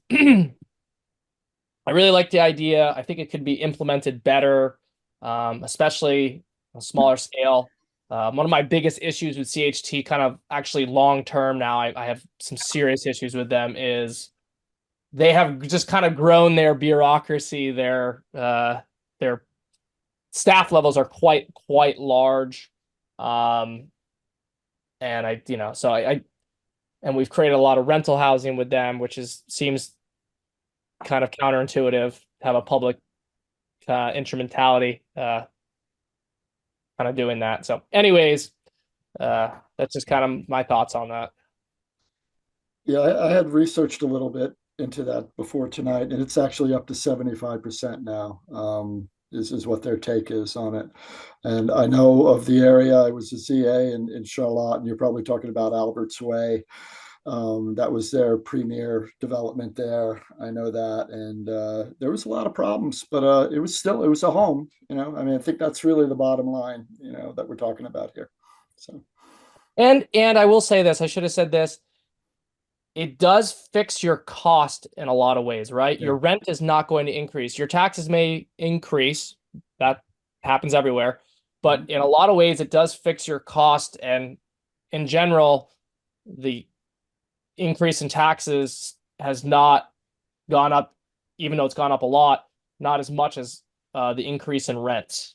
really like the idea. I think it could be implemented better, especially on a smaller scale. One of my biggest issues with CHT, kind of actually long term now, I have some serious issues with them, is they have just kind of grown their bureaucracy. Their staff levels are quite large, and and we've created a lot of rental housing with them, which seems kind of counterintuitive to have a public instrumentality kind of doing that. So anyways, that's just kind of my thoughts on that. Yeah, I had researched a little bit into that before tonight, and it's actually up to 75% now, is what their take is on it. And I know of the area, I was a ZA in Charlotte, and you're probably talking about Albert's Way. That was their premier development there. I know that. And there was a lot of problems, but it was a home, I mean, I think that's really the bottom line, that we're talking about here. So. And I will say this, I should have said this. It does fix your cost in a lot of ways, right? Yeah. Your rent is not going to increase. Your taxes may increase. That happens everywhere. But in a lot of ways, it does fix your cost. And in general, the increase in taxes has not gone up, even though it's gone up a lot, not as much as the increase in rents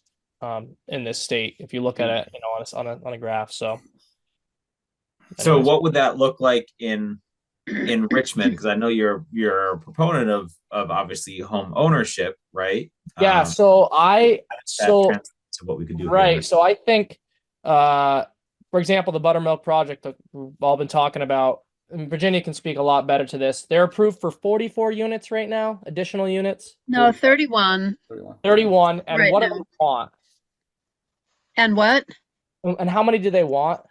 in this state, if you look at it, on a graph. So what would that look like in Richmond? Because I know you're a proponent of obviously home ownership, right? Yeah. To what we could do right. here. So I think, for example, the buttermilk project that we've all been talking about, and Virginia can speak a lot better to this. They're approved for 44 units right now, additional units. No, 31. 31. And Right what do now. they want? And what? And how many do they want?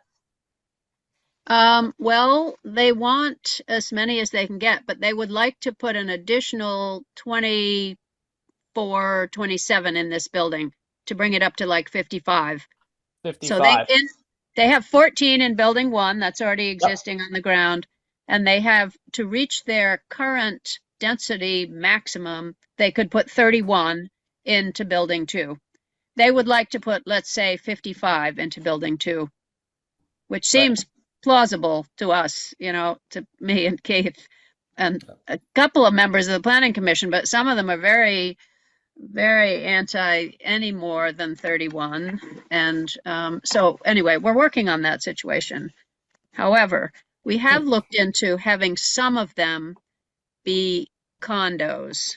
Well, they want as many as they can get, but they would like to put an additional 24, 27 in this building to bring it up to like 55. 55. So they have 14 in building 1 that's already existing on the ground, and they have to reach their current density maximum, they could put 31 into building 2. They would like to put, let's say, 55 into building 2, which seems plausible to us, to me and Keith and a couple of members of the planning commission, but some of them are very, very anti any more than 31. And so anyway, we're working on that situation. However, we have looked into having some of them be condos,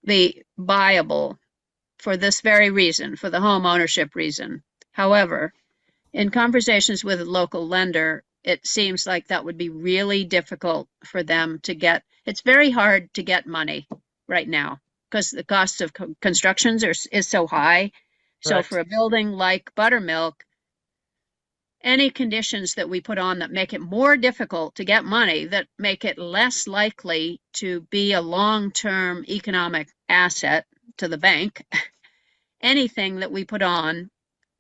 be buyable for this very reason, for the home ownership reason. However, in conversations with a local lender, it seems like that would be really difficult for them to get. It's very hard to get money right now because the cost of constructions is so high. So Correct. for a building like Buttermilk, any conditions that we put on that make it more difficult to get money, that make it less likely to be a long-term economic asset to the bank, anything that we put on,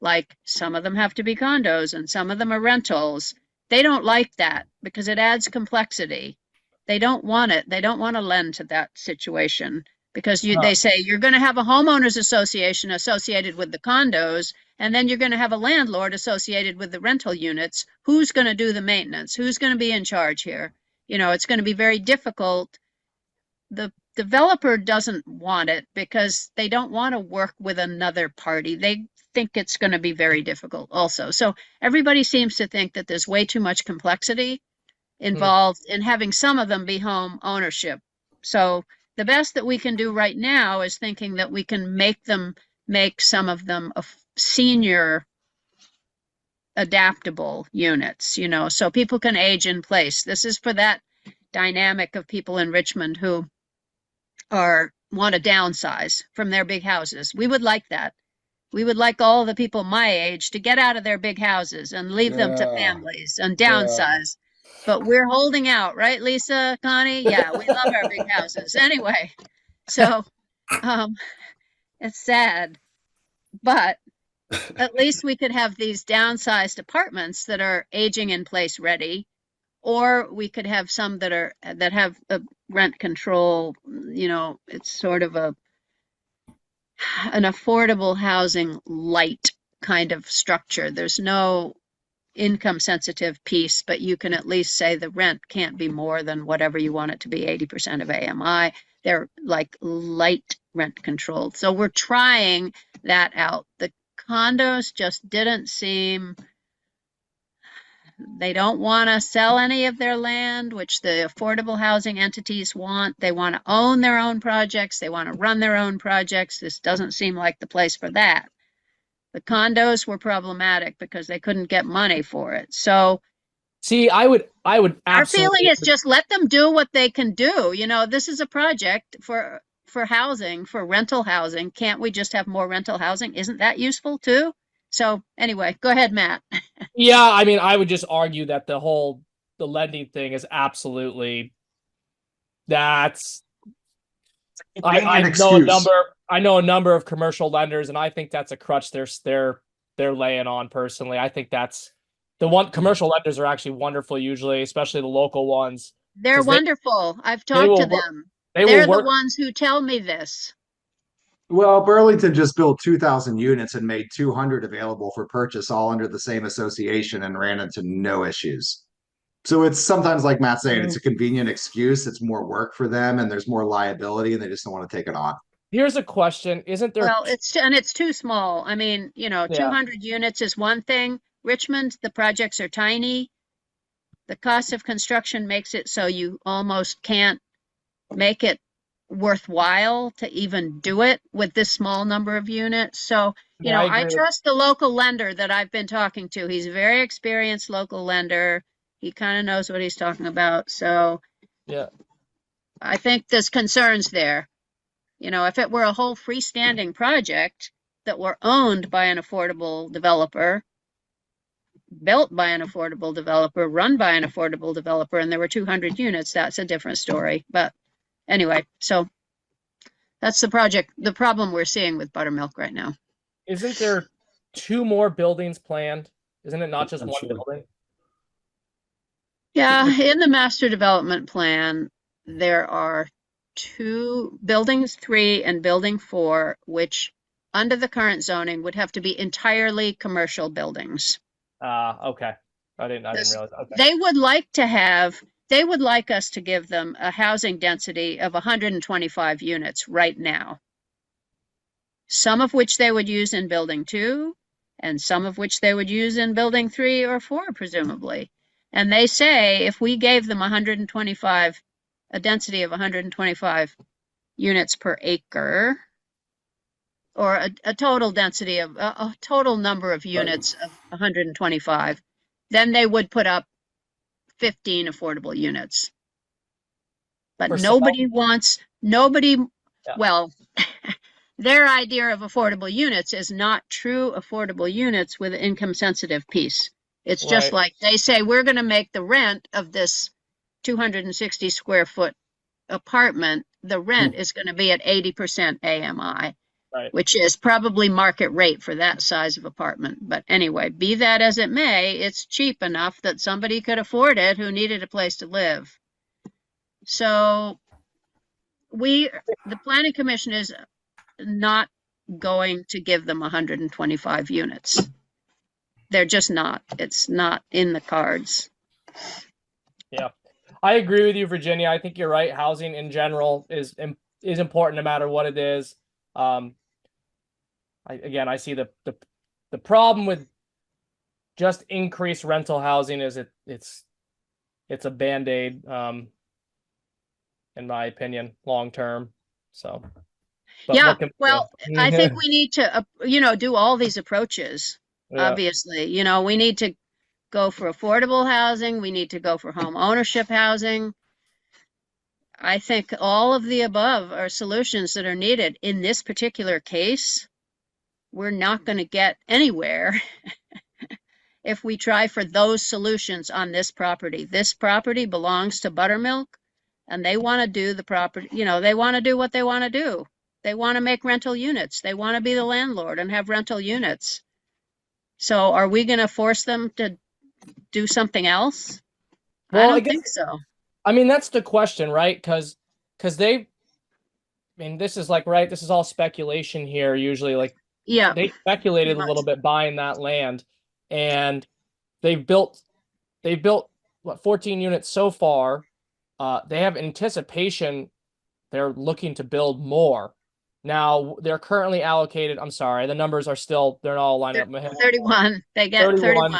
like some of them have to be condos and some of them are rentals, they don't like that because it adds complexity. They don't want it. They don't want to lend to that situation because they say you're going to have a homeowners association associated with the condos, and then you're going to have a landlord associated with the rental units. Who's going to do the maintenance? Who's going to be in charge here? It's going to be very difficult. The developer doesn't want it because they don't want to work with another party. They think it's going to be very difficult also. So everybody seems to think that there's way too much complexity involved in having some of them be home ownership. So the best that we can do right now is thinking that we can make some of them senior adaptable units, so people can age in place. This is for that dynamic of people in Richmond who want to downsize from their big houses. We would like that. We would like all the people my age to get out of their big houses and leave them to Yeah. families and Yeah. downsize. But we're holding out, right, Lisa, Connie? Yeah, we love our big houses. Anyway, so it's sad, but at least we could have these downsized apartments that are aging in place ready, or we could have some that have a rent control. You know, it's sort of an affordable housing light kind of structure. There's no income sensitive piece, but you can at least say the rent can't be more than whatever you want it to be, 80% of AMI. They're like light rent controlled. So we're trying that out. The condos just didn't seem, they don't want to sell any of their land, which the affordable housing entities want. They want to own their own projects. They want to run their own projects. This doesn't seem like the place for that. The condos were problematic because they couldn't get money for it. So See, I would our absolutely. feeling is just let them do what they can do. You know, this is a project for housing, for rental housing. Can't we just have more rental housing? Isn't that useful too? So anyway, go ahead, Matt. Yeah, I mean, I would just argue that the lending thing is absolutely that's. I Convenient know a excuse. number of commercial lenders, and I think that's a crutch they're laying on personally. I think that's the one. Commercial lenders are actually wonderful usually, especially the local ones. They're 'Cause wonderful. I've talked to will work- them. They They're will the work. ones who tell me this. Well, Burlington just built 2,000 units and made 200 available for purchase, all under the same association, and ran into no issues. So it's sometimes like Matt's saying, it's a convenient excuse. It's more work for them, and there's more liability, and they just don't want to take it on. Here's a question: isn't there? Well, it's too small. I mean, you know, Yeah. 200 units is one thing. Richmond, the projects are tiny. The cost of construction makes it so you almost can't make it worthwhile to even do it with this small number of units. So, you Yeah, know, I I agree. trust the local lender that I've been talking to. He's a very experienced local lender. He kind of knows what he's talking about. So Yeah. I think there's concerns there. You know, if it were a whole freestanding project that were owned by an affordable developer, built by an affordable developer, run by an affordable developer, and there were 200 units, that's a different story. But anyway, so that's the problem we're seeing with Buttermilk right now. Isn't there 2 more buildings planned? Isn't it not just one Potentially. building? Yeah, in the master development plan, there are 2 buildings, 3 and building 4, which under the current zoning would have to be entirely commercial buildings. Okay. I didn't realize. Okay. They would like us to give them a housing density of 125 units right now. Some of which they would use in building 2, and some of which they would use in building 3 or 4, presumably. And they say if we gave them a density of 125 units per acre, or a total density of a total number of units of 125, then they would put up 15 affordable units. But For nobody Yeah. well, their idea of affordable units is not true affordable units with an income sensitive piece. It's just Right. like they say, we're going to make the rent of this 260 square foot apartment, the rent is going to be at 80% AMI, Right. which is probably market rate for that size of apartment. But anyway, be that as it may, it's cheap enough that somebody could afford it who needed a place to live. So the planning commission is not going to give them 125 units. They're just not. It's not in the cards. Yeah. I agree with you, Virginia. I think you're right. Housing in general is important no matter what it is. I see the problem with just increased rental housing is it's a band-aid, in my opinion, long term. So, but Yeah, what can we well, do? I think we need to, do all these approaches. Yeah. Obviously, we need to go for affordable housing. We need to go for home ownership housing. I think all of the above are solutions that are needed in this particular case. we're not going to get anywhere if we try for those solutions on this property. This property belongs to Buttermilk, and they want to do the property, they want to do what they want to do. They want to make rental units. They want to be the landlord and have rental units. So are we going to force them to do something else? Well, I I don't guess- think so. I mean, that's the question, right? Because this is like, right, this is all speculation here, usually. Like, Yeah. they speculated a little bit buying that land, and they've built what, 14 units so far. They have anticipation they're looking to build more. Now they're currently allocated, I'm sorry, the numbers are still, they're not all lined up in my head. 31. They get 31.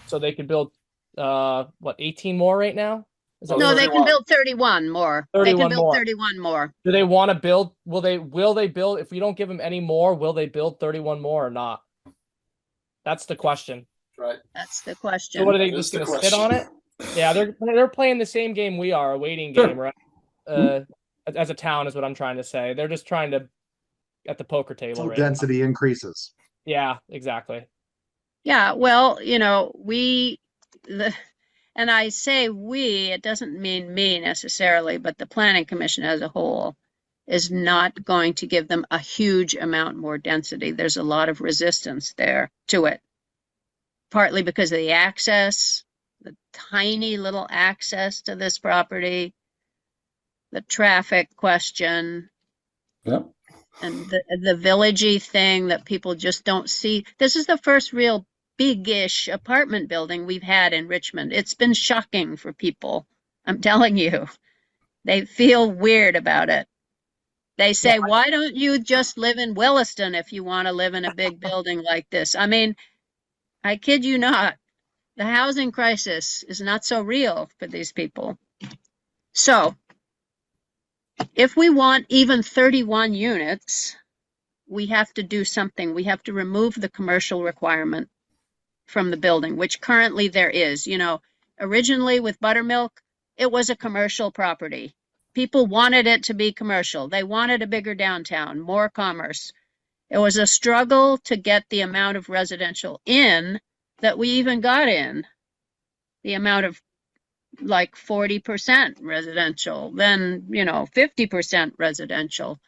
So they could build 18 more right now? Is that No, what they it is? can build 31 more. They 31 can build more. 31 more. Do they want to build? Will they build? If we don't give them any more, will they build 31 more or not? That's the question. Right. That's the question. So what are they That just is the going to sit on it? Yeah, they're playing the same game we are, a waiting Sure. game, right? As a town is what I'm trying to say. They're just trying to at the poker table. Until Right now. density increases. Yeah, exactly. Yeah, well, and I say we, it doesn't mean me necessarily, but the Planning Commission as a whole is not going to give them a huge amount more density. There's a lot of resistance there to it. Partly because of the access, the tiny little access to this property, the traffic question, Yep. and the villagey thing that people just don't see. This is the first real big-ish apartment building we've had in Richmond. It's been shocking for people. I'm telling you, they feel weird about it. They say, why don't you just live in Williston if you want to live in a big building like this? I mean, I kid you not. The housing crisis is not so real for these people. So if we want even 31 units, we have to do something. We have to remove the commercial requirement from the building, which currently there is. Originally with Buttermilk, it was a commercial property. People wanted it to be commercial. They wanted a bigger downtown, more commerce. It was a struggle to get the amount of residential in that we even got in. The amount of like 40% residential, then, 50% residential.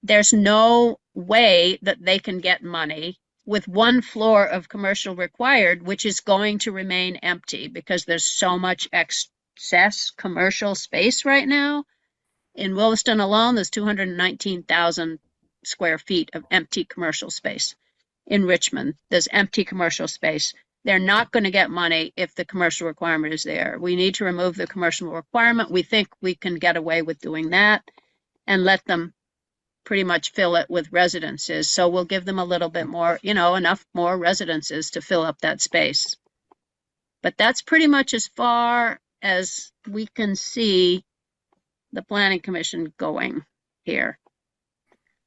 There's no way that they can get money with one floor of commercial required, which is going to remain empty because there's so much excess commercial space right now. In Williston alone, there's 219,000 square feet of empty commercial space. In Richmond, there's empty commercial space. They're not going to get money if the commercial requirement is there. We need to remove the commercial requirement. We think we can get away with doing that and let them pretty much fill it with residences. So we'll give them a little bit more, enough more residences to fill up that space. But that's pretty much as far as we can see the Planning Commission going here.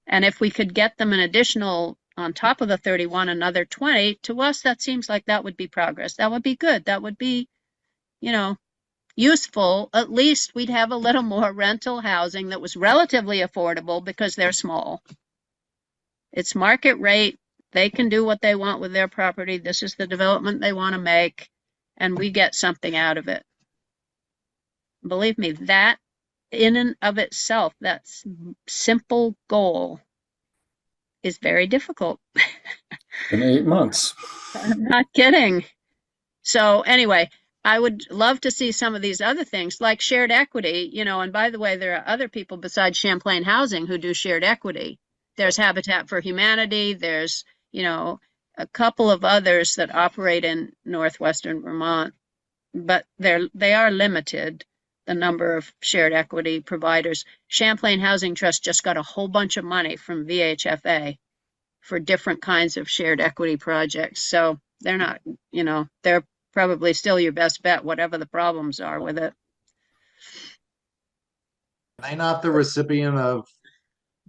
And if we could get them an additional, on top of the 31, another 20, to us, that seems like that would be progress. That would be good. That would be, useful. At least we'd have a little more rental housing that was relatively affordable because they're small. It's market rate. They can do what they want with their property. This is the development they want to make, and we get something out of it. Believe me, that in and of itself, that simple goal is very difficult. In 8 months. I'm not kidding. So anyway, I would love to see some of these other things like shared equity, and by the way, there are other people besides Champlain Housing who do shared equity. There's Habitat for Humanity. There's, a couple of others that operate in northwestern Vermont, but they are limited, the number of shared equity providers. Champlain Housing Trust just got a whole bunch of money from VHFA for different kinds of shared equity projects. So they're not, they're probably still your best bet, whatever the problems are with it. Am I not the recipient of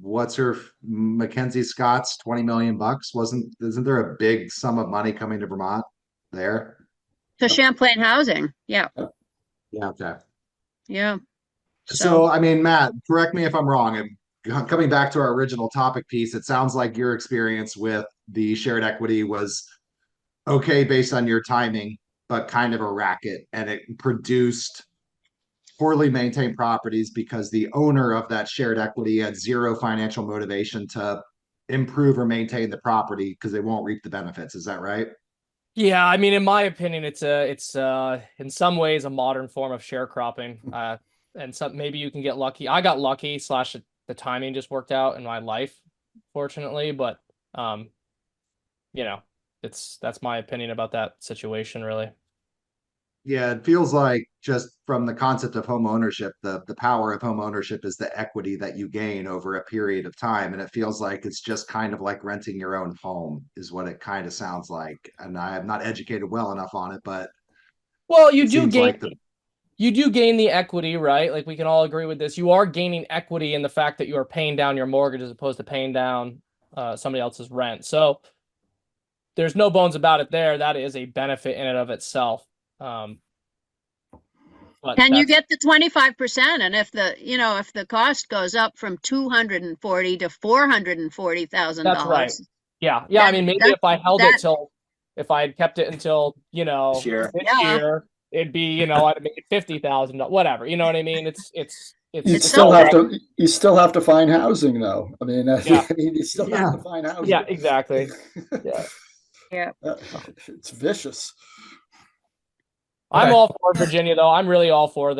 what's her Mackenzie Scott's 20 million bucks? Isn't there a big sum of money coming to Vermont there? To Champlain Housing. Yeah. Yeah, okay. Yeah. So, I mean, Matt, correct me if I'm wrong. coming back to our original topic piece, it sounds like your experience with the shared equity was okay based on your timing, but kind of a racket, and it produced poorly maintained properties because the owner of that shared equity had zero financial motivation to improve or maintain the property because they won't reap the benefits. Is that right? Yeah, I mean, in my opinion, it's in some ways a modern form of sharecropping. And some maybe you can get lucky. I got lucky / the timing just worked out in my life, fortunately. But you know, that's my opinion about that situation, really. Yeah, it feels like just from the concept of home ownership, the power of home ownership is the equity that you gain over a period of time. And it feels like it's just kind of like renting your own home is what it kind of sounds like. And I am not educated well enough on it, but Well, it seems like you do gain the equity, right? Like we can all agree with this. You are gaining equity in the fact that you are paying down your mortgage as opposed to paying down somebody else's rent. So there's no bones about it there. That is a benefit in and of itself. But Can you get the 25%? And if if the cost goes up from $240 to $440,000, that's right. Yeah. I mean, maybe if I held it if I had kept it until This year. this year, it'd be I'd make it $50,000, whatever. You know what I mean? You still have to find housing though. I mean, Yeah. you still have to find housing. Yeah, exactly. Yeah. It's vicious. I'm all for Virginia, though. I'm really all for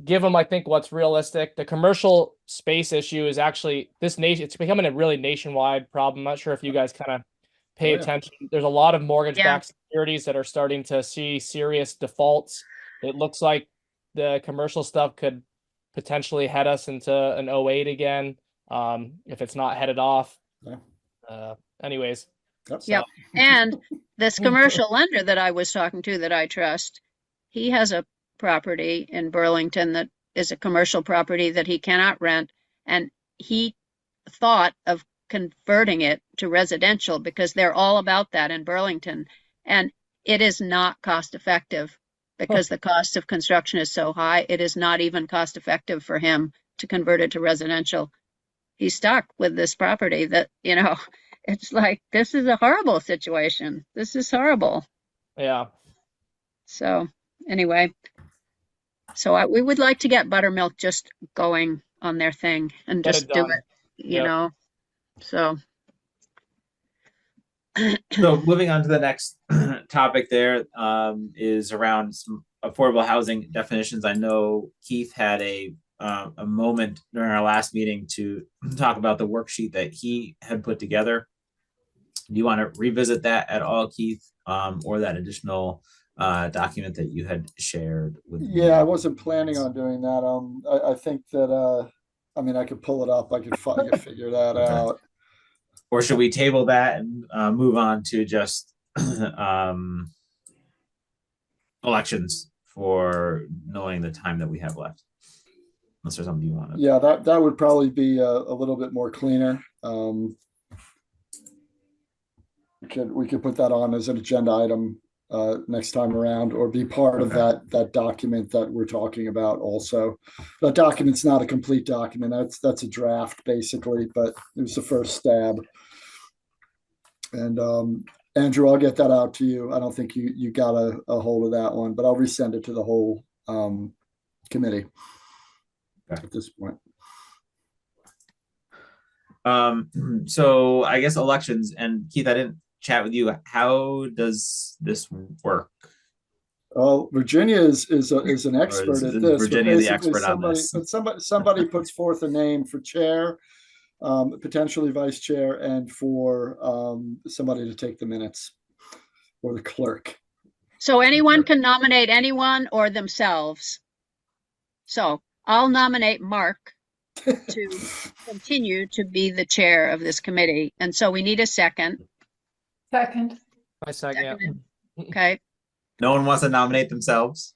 give them, I think, what's realistic. The commercial space issue is actually it's becoming a really nationwide problem. I'm not sure if you guys kind of pay attention. There's a lot of mortgage-backed securities that are starting to see serious defaults. It looks like the commercial stuff could potentially head us into an 08 again, if it's not headed off. Anyways. Yep. And this commercial lender that I was talking to that I trust, he has a property in Burlington that is a commercial property that he cannot rent. And he thought of converting it to residential because they're all about that in Burlington. And it is not cost effective because the cost of construction is so high. It is not even cost effective for him to convert it to residential. He's stuck with this property that, it's like, this is a horrible situation. This is horrible. Yeah. So anyway, we would like to get Buttermilk just going on their thing and just do it, you know. So moving on to the next topic there is around some affordable housing definitions. I know Keith had a moment during our last meeting to talk about the worksheet that he had put together. Do you want to revisit that at all, Keith, or that additional document that you had shared with me? Yeah, I wasn't planning on doing that. I think that I could pull it up. I could figure that out. Or should we table that and move on to just elections for knowing the time that we have left? Unless there's something you want to. Yeah, that would probably be a little bit more cleaner. We could put that on as an agenda item next time around, or be part of that document that we're talking about. Also, that document's not a complete document. That's a draft basically, but it was the first stab. And Andrew, I'll get that out to you. I don't think you got a hold of that one, but I'll resend it to the whole committee at this point. So I guess elections, and Keith, I didn't chat with you. How does this work? Well, Virginia is an expert at this. Virginia the expert on this. Somebody puts forth a name for chair, potentially vice chair, and for somebody to take the minutes, or the clerk. So anyone can nominate anyone or themselves. So I'll nominate Mark to continue to be the chair of this committee. And so we need a second. Second. My second. Okay. No one wants to nominate themselves?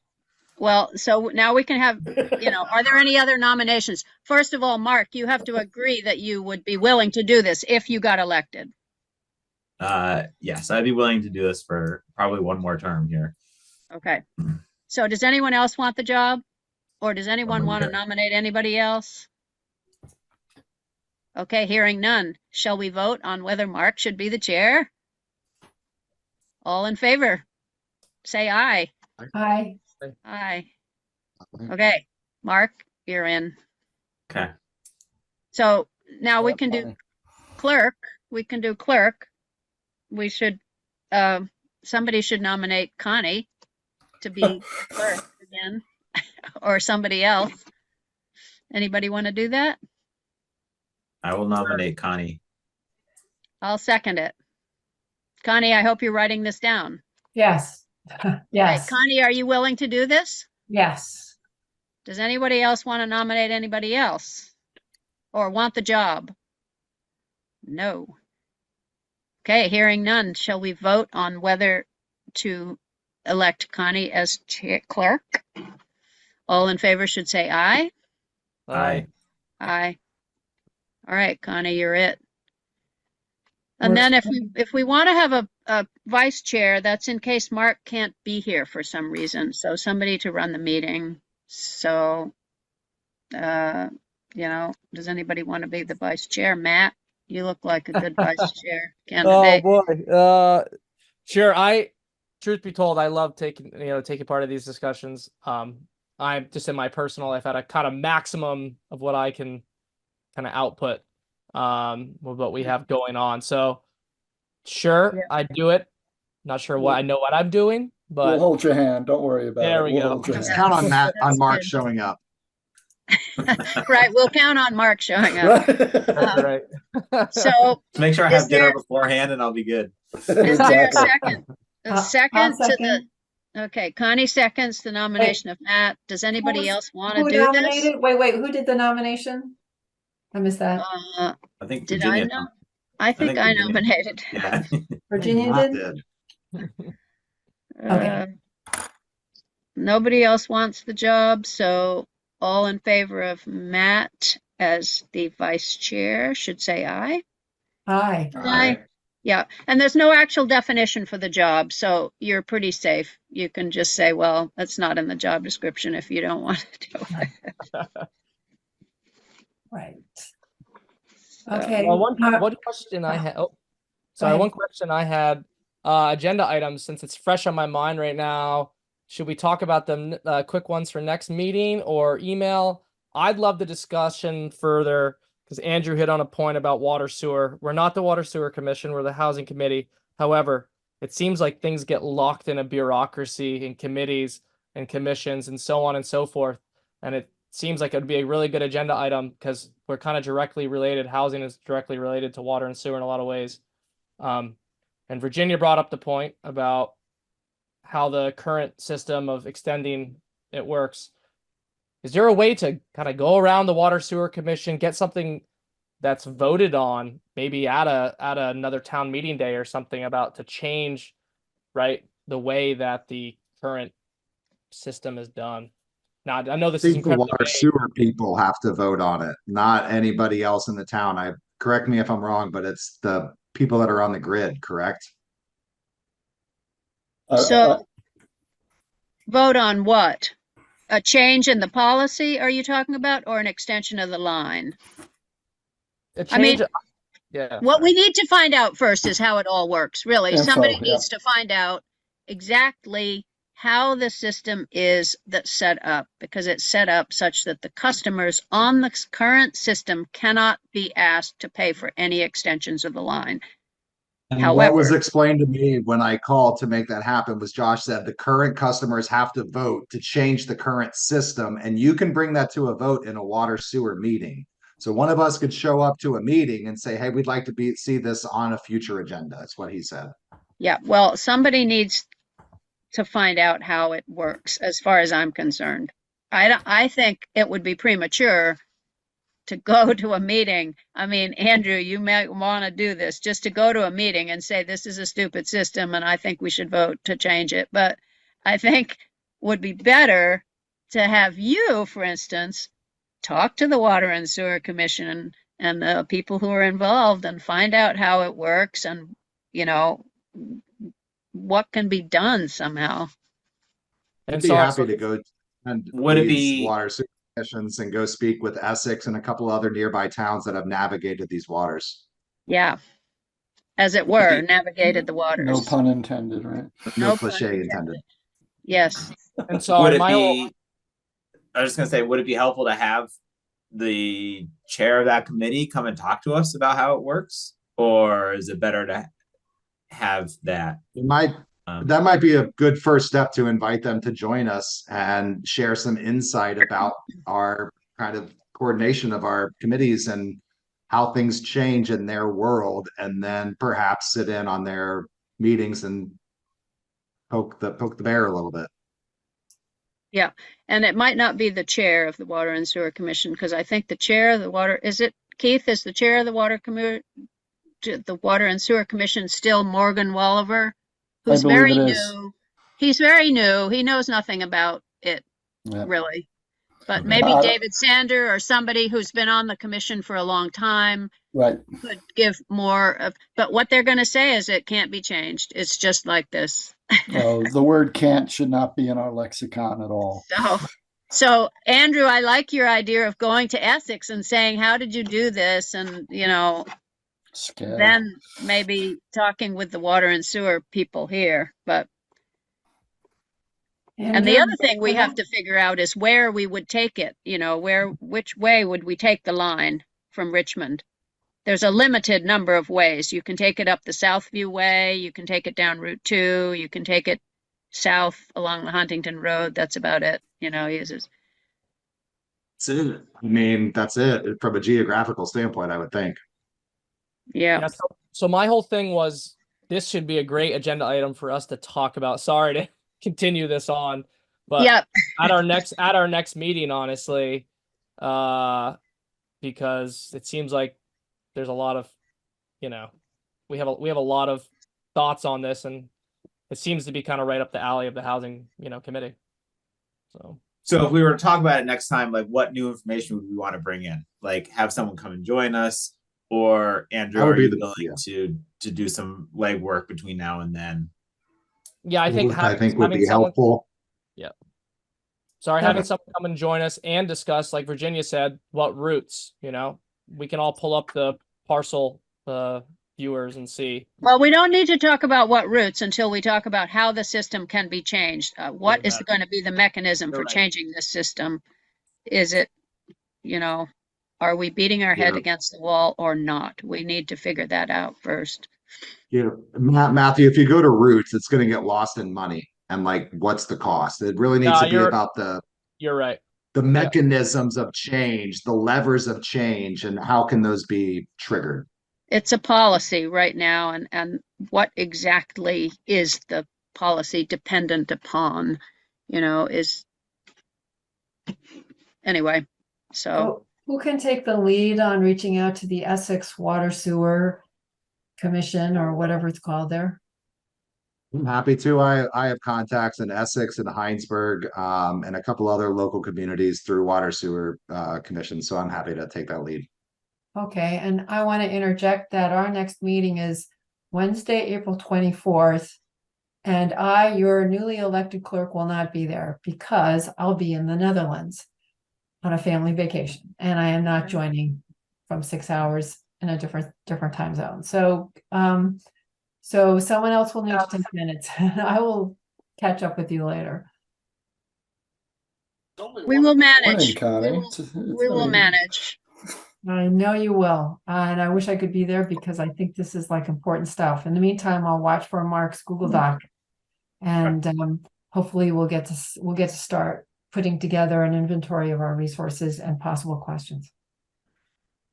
Well, so now we can have, are there any other nominations? First of all, Mark, you have to agree that you would be willing to do this if you got elected. Yes, I'd be willing to do this for probably one more term here. Okay. So does anyone else want the job? Or does anyone want to nominate anybody else? Okay, hearing none. Shall we vote on whether Mark should be the chair? All in favor? Say aye. Aye. Aye. Okay, Mark, you're in. Okay. So now we Yep, can do funny. clerk. We can do clerk. We should, somebody should nominate Connie to be clerk again, or somebody else. Anybody want to do that? I will nominate Connie. I'll second it. Connie, I hope you're writing this down. Yes. Right, Yes. Connie, are you willing to do this? Yes. Does anybody else want to nominate anybody else? Or want the job? No. Okay, hearing none, shall we vote on whether to elect Connie as clerk? All in favor should say aye. Aye. Aye. All right, Connie, you're it. And Works then for me. if we want to have a vice chair, that's in case Mark can't be here for some reason. So somebody to run the meeting. So, you know, does anybody want to be the vice chair? Matt, you look like a good vice chair Oh candidate. boy. Sure. Truth be told, I love taking part of these discussions. I'm just in my personal life at a kind of maximum of what I can kind of output with what we have going on. So sure, Yeah. I do it. Not sure what I know what I'm doing, We'll but hold your hand. Don't worry about there it. we We'll go. hold your Let's hand. count on That's Mark good. showing up. Right, we'll count on Mark showing up. that's right. So Make sure I Is have dinner there- beforehand and I'll be good. is there a Exactly. second? A I'll second to the, second. okay, Connie seconds the nomination of Matt. Does anybody Who's- else want to Who do this? nominated? Wait, who did the nomination? I missed that. I think Did Virginia. I know? I think think I Virginia- nominated. Yeah. Virginia Matt did? Uh, Nobody else wants the job, so all in favor of Matt as the vice chair should say aye. Aye. Aye. Yeah, and there's no actual definition for the job, so you're pretty safe. You can just say, well, that's not in the job description if you don't want to do it. Right. So- Okay. Well, one question I had. Oh, sorry. ahead. One question I had. Agenda items, since it's fresh on my mind right now. Should we talk about them quick ones for next meeting or email? I'd love the discussion further because Andrew hit on a point about water sewer. We're not the water sewer commission. We're the housing committee. However, it seems like things get locked in a bureaucracy in committees and commissions and so on and so forth. And it seems like it would be a really good agenda item because we're kind of directly related. Housing is directly related to water and sewer in a lot of ways. And Virginia brought up the point about how the current system of extending it works. Is there a way to kind of go around the water sewer commission, get something that's voted on, maybe at another town meeting day or something about to change, right, the way that the current system is done? Now, I know I this is think the incredibly water vague. sewer people have to vote on it, not anybody else in the town. Correct me if I'm wrong, but it's the people that are on the grid, correct? So vote on what? A change in the policy are you talking about, or an extension of the line? A I mean, change, yeah. What we need to find out first is how it all works, really. Info, Somebody yeah. needs to find out exactly how the system is that's set up, because it's set up such that the customers on the current system cannot be asked to pay for any extensions of the line. And However- what was explained to me when I called to make that happen was Josh said the current customers have to vote to change the current system, and you can bring that to a vote in a water sewer meeting. So one of us could show up to a meeting and say, hey, we'd like to see this on a future agenda. That's what he said. Yeah, well, somebody needs to find out how it works, as far as I'm concerned. I think it would be premature to go to a meeting. I mean, Andrew, you might want to do this, just to go to a meeting and say, this is a stupid system and I think we should vote to change it. But I think would be better to have you, for instance, talk to the Water and Sewer Commission and the people who are involved and find out how it works and, you know, what can be done somehow. I'd And be so, happy to go and Would it lead be- water sewer missions and go speak with Essex and a couple other nearby towns that have navigated these waters. Yeah, as it were, navigated the No waters. pun intended, right? No No pun cliche intended. Yes. And Would sorry, it my whole be, I was just gonna say, would it be helpful to have the chair of that committee come and talk to us about how it works? Or is it better to have that? It might that might be a good first step to invite them to join us and share some insight about our kind of coordination of our committees and how things change in their world, and then perhaps sit in on their meetings and poke the bear a little bit. Yeah, and it might not be the chair of the Water and Sewer Commission, because I think the chair of the water, is it Keith, is the chair of the the Water and Sewer Commission still Morgan Walliver, who's believe very it is. new. He's very new. He knows nothing about it, Yeah. really. But Okay. maybe I- David Sander or somebody who's been on the commission for a long time Right. could give more of, but what they're going to say is it can't be changed. It's just like this. The word can't should not be in our lexicon at all. So Andrew, I like your idea of going to Essex and saying, how did you do this? And, Scale. then maybe talking with the water and sewer people here. But, and the other thing we have to figure out is where we would take it, which way would we take the line from Richmond? There's a limited number of ways. You can take it up the Southview Way, you can take it down Route 2, you can take it south along the Huntington Road. That's about it, uses. That's it. I mean, that's it from a geographical standpoint, I would think. Yeah. so my whole thing was this should be a great agenda item for us to talk about. Sorry to continue this on, but Yeah. at our next meeting, honestly, because it seems like there's a lot of, we have a lot of thoughts on this, and it seems to be kind of right up the alley of the housing, committee. So if we were to talk about it next time, like what new information would we want to bring in? Like have someone come and join us, or Andrew, That would are be you the- willing yeah. to do some legwork between now and then? Yeah, I think would having be someone, helpful. having someone come and join us and discuss, like Virginia said, what routes, we can all pull up the parcel viewers and see. Well, we don't need to talk about what routes until we talk about how the system can be changed. What is going to be the mechanism for You're right. changing this system? Is it, are we beating our head Yeah. against the wall or not? We need to figure that out first. Yeah, Matthew, if you go to roots, it's going to get lost in money. And like, what's the cost? It really needs to be about You're right. the mechanisms of change, the levers of change, and how can those be triggered? It's a policy right now, and what exactly is the policy dependent upon, is anyway. So who can take the lead on reaching out to the Essex Water Sewer Commission or whatever it's called there? I'm happy to. I have contacts in Essex and Heinsberg, and a couple other local communities through water sewer commissions. So I'm happy to take that lead. Okay, and I want to interject that our next meeting is Wednesday, April 24th. And I, your newly elected clerk, will not be there because I'll be in the Netherlands on a family vacation. And I am not joining from 6 hours in a different time zone. So so someone else will need to take minutes. I will catch up with you later. we will manage. Morning, Connie. We will manage. I know you will. And I wish I could be there because I think this is like important stuff. In the meantime, I'll watch for Mark's Google Doc. And hopefully we'll get to start putting together an inventory of our resources and possible questions.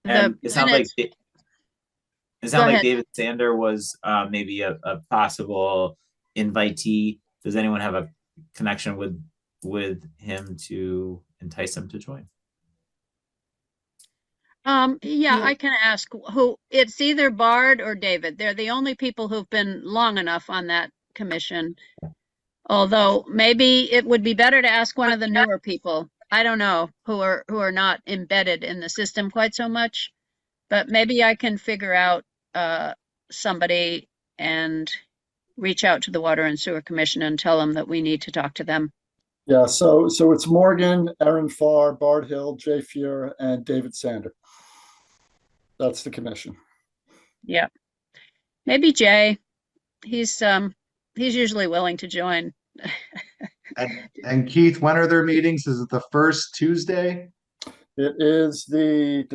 And it sounds like ahead. David Sander was maybe a possible invitee. Does anyone have a connection with him to entice him to join? Yeah, I can ask who. It's either Bard or David. They're the only people who've been long enough on that commission. Although maybe it would be better to ask one of the newer people. I don't know, who are not embedded in the system quite so much. But maybe I can figure out somebody and reach out to the Water and Sewer Commission and tell them that we need to talk to them. Yeah, so it's Morgan, Aaron Farr, Bart Hill, Jay Fuhr, and David Sander. That's the commission. Yeah. Maybe Jay. He's usually willing to join. And Keith, when are their meetings? Is it the first Tuesday? It is the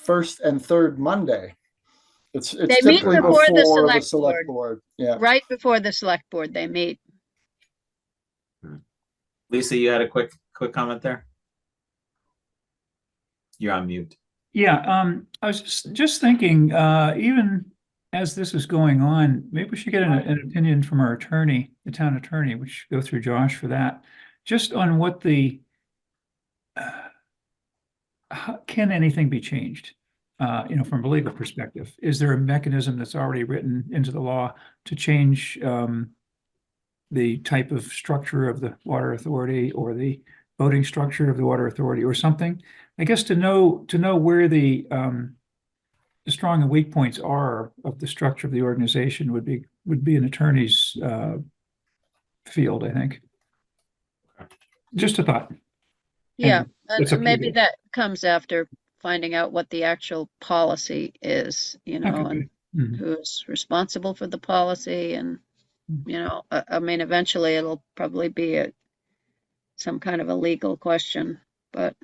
first and third Monday. It's They meet typically before the before select board. Yeah. Right before the select board, they meet. Lisa, you had a quick comment there. You're on mute. Yeah, I was just thinking, even as this is going on, maybe we should get an opinion from our attorney, the town attorney. We should go through Josh for that, just on what the can anything be changed? From a legal perspective, is there a mechanism that's already written into the law to change the type of structure of the water authority or the voting structure of the water authority or something? I guess to know where the strong and weak points are of the structure of the organization would be an attorney's field, I think. Just a thought. Yeah, it's up and to you maybe guys. that comes after finding out what the actual policy is, That could and be. Mhm. who's responsible for the policy. And, I mean, eventually it'll probably be some kind of a legal question, but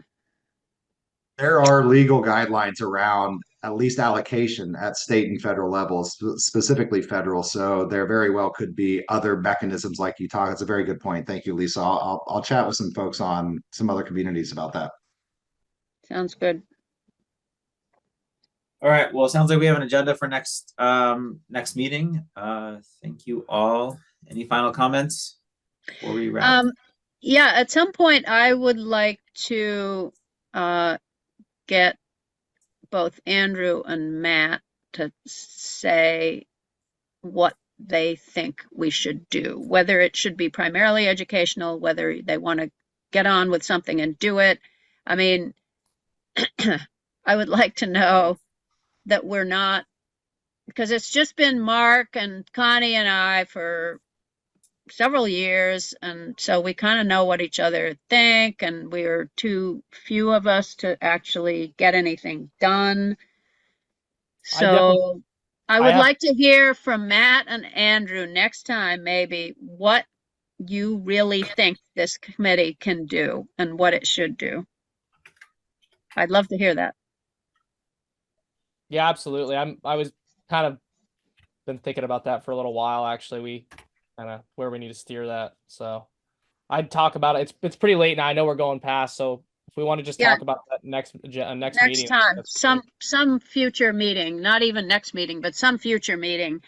There are legal guidelines around at least allocation at state and federal levels, specifically federal. So there very well could be other mechanisms like you talk. It's a very good point. Thank you, Lisa. I'll chat with some folks on some other communities about that. sounds good. All right. Well, it sounds like we have an agenda for next meeting. Thank you all. Any final comments before we wrap? Yeah, at some point I would like to get both Andrew and Matt to say what they think we should do, whether it should be primarily educational, whether they want to get on with something and do it. I mean, I would like to know that we're not, because it's just been Mark and Connie and I for several years, and so we kind of know what each other think, and we're too few of us to actually get anything done. So I would like to hear from Matt and Andrew next time, maybe, what you really think this committee can do and what it should do. I'd love to hear that. Yeah, absolutely. I was kind of been thinking about that for a little while, actually. We kind of where we need to steer that. So I'd talk about it. It's pretty late now. I know we're going past, so if we want to just talk about that next meeting time, some future meeting, not even next meeting, but some future meeting,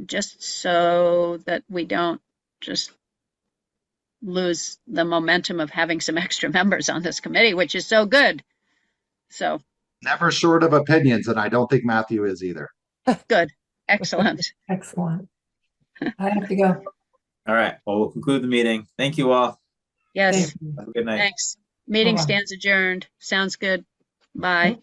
just so that we don't just lose the momentum of having some extra members on this committee, which is so good. So Never short of opinions, and I don't think Matthew is either. good. Excellent. Excellent. I have to go. All right. Well, we'll conclude the meeting. Thank you all. Yes. Thank you. Have a good night. Thanks. Meeting Bye-bye. stands adjourned. Sounds good. Bye.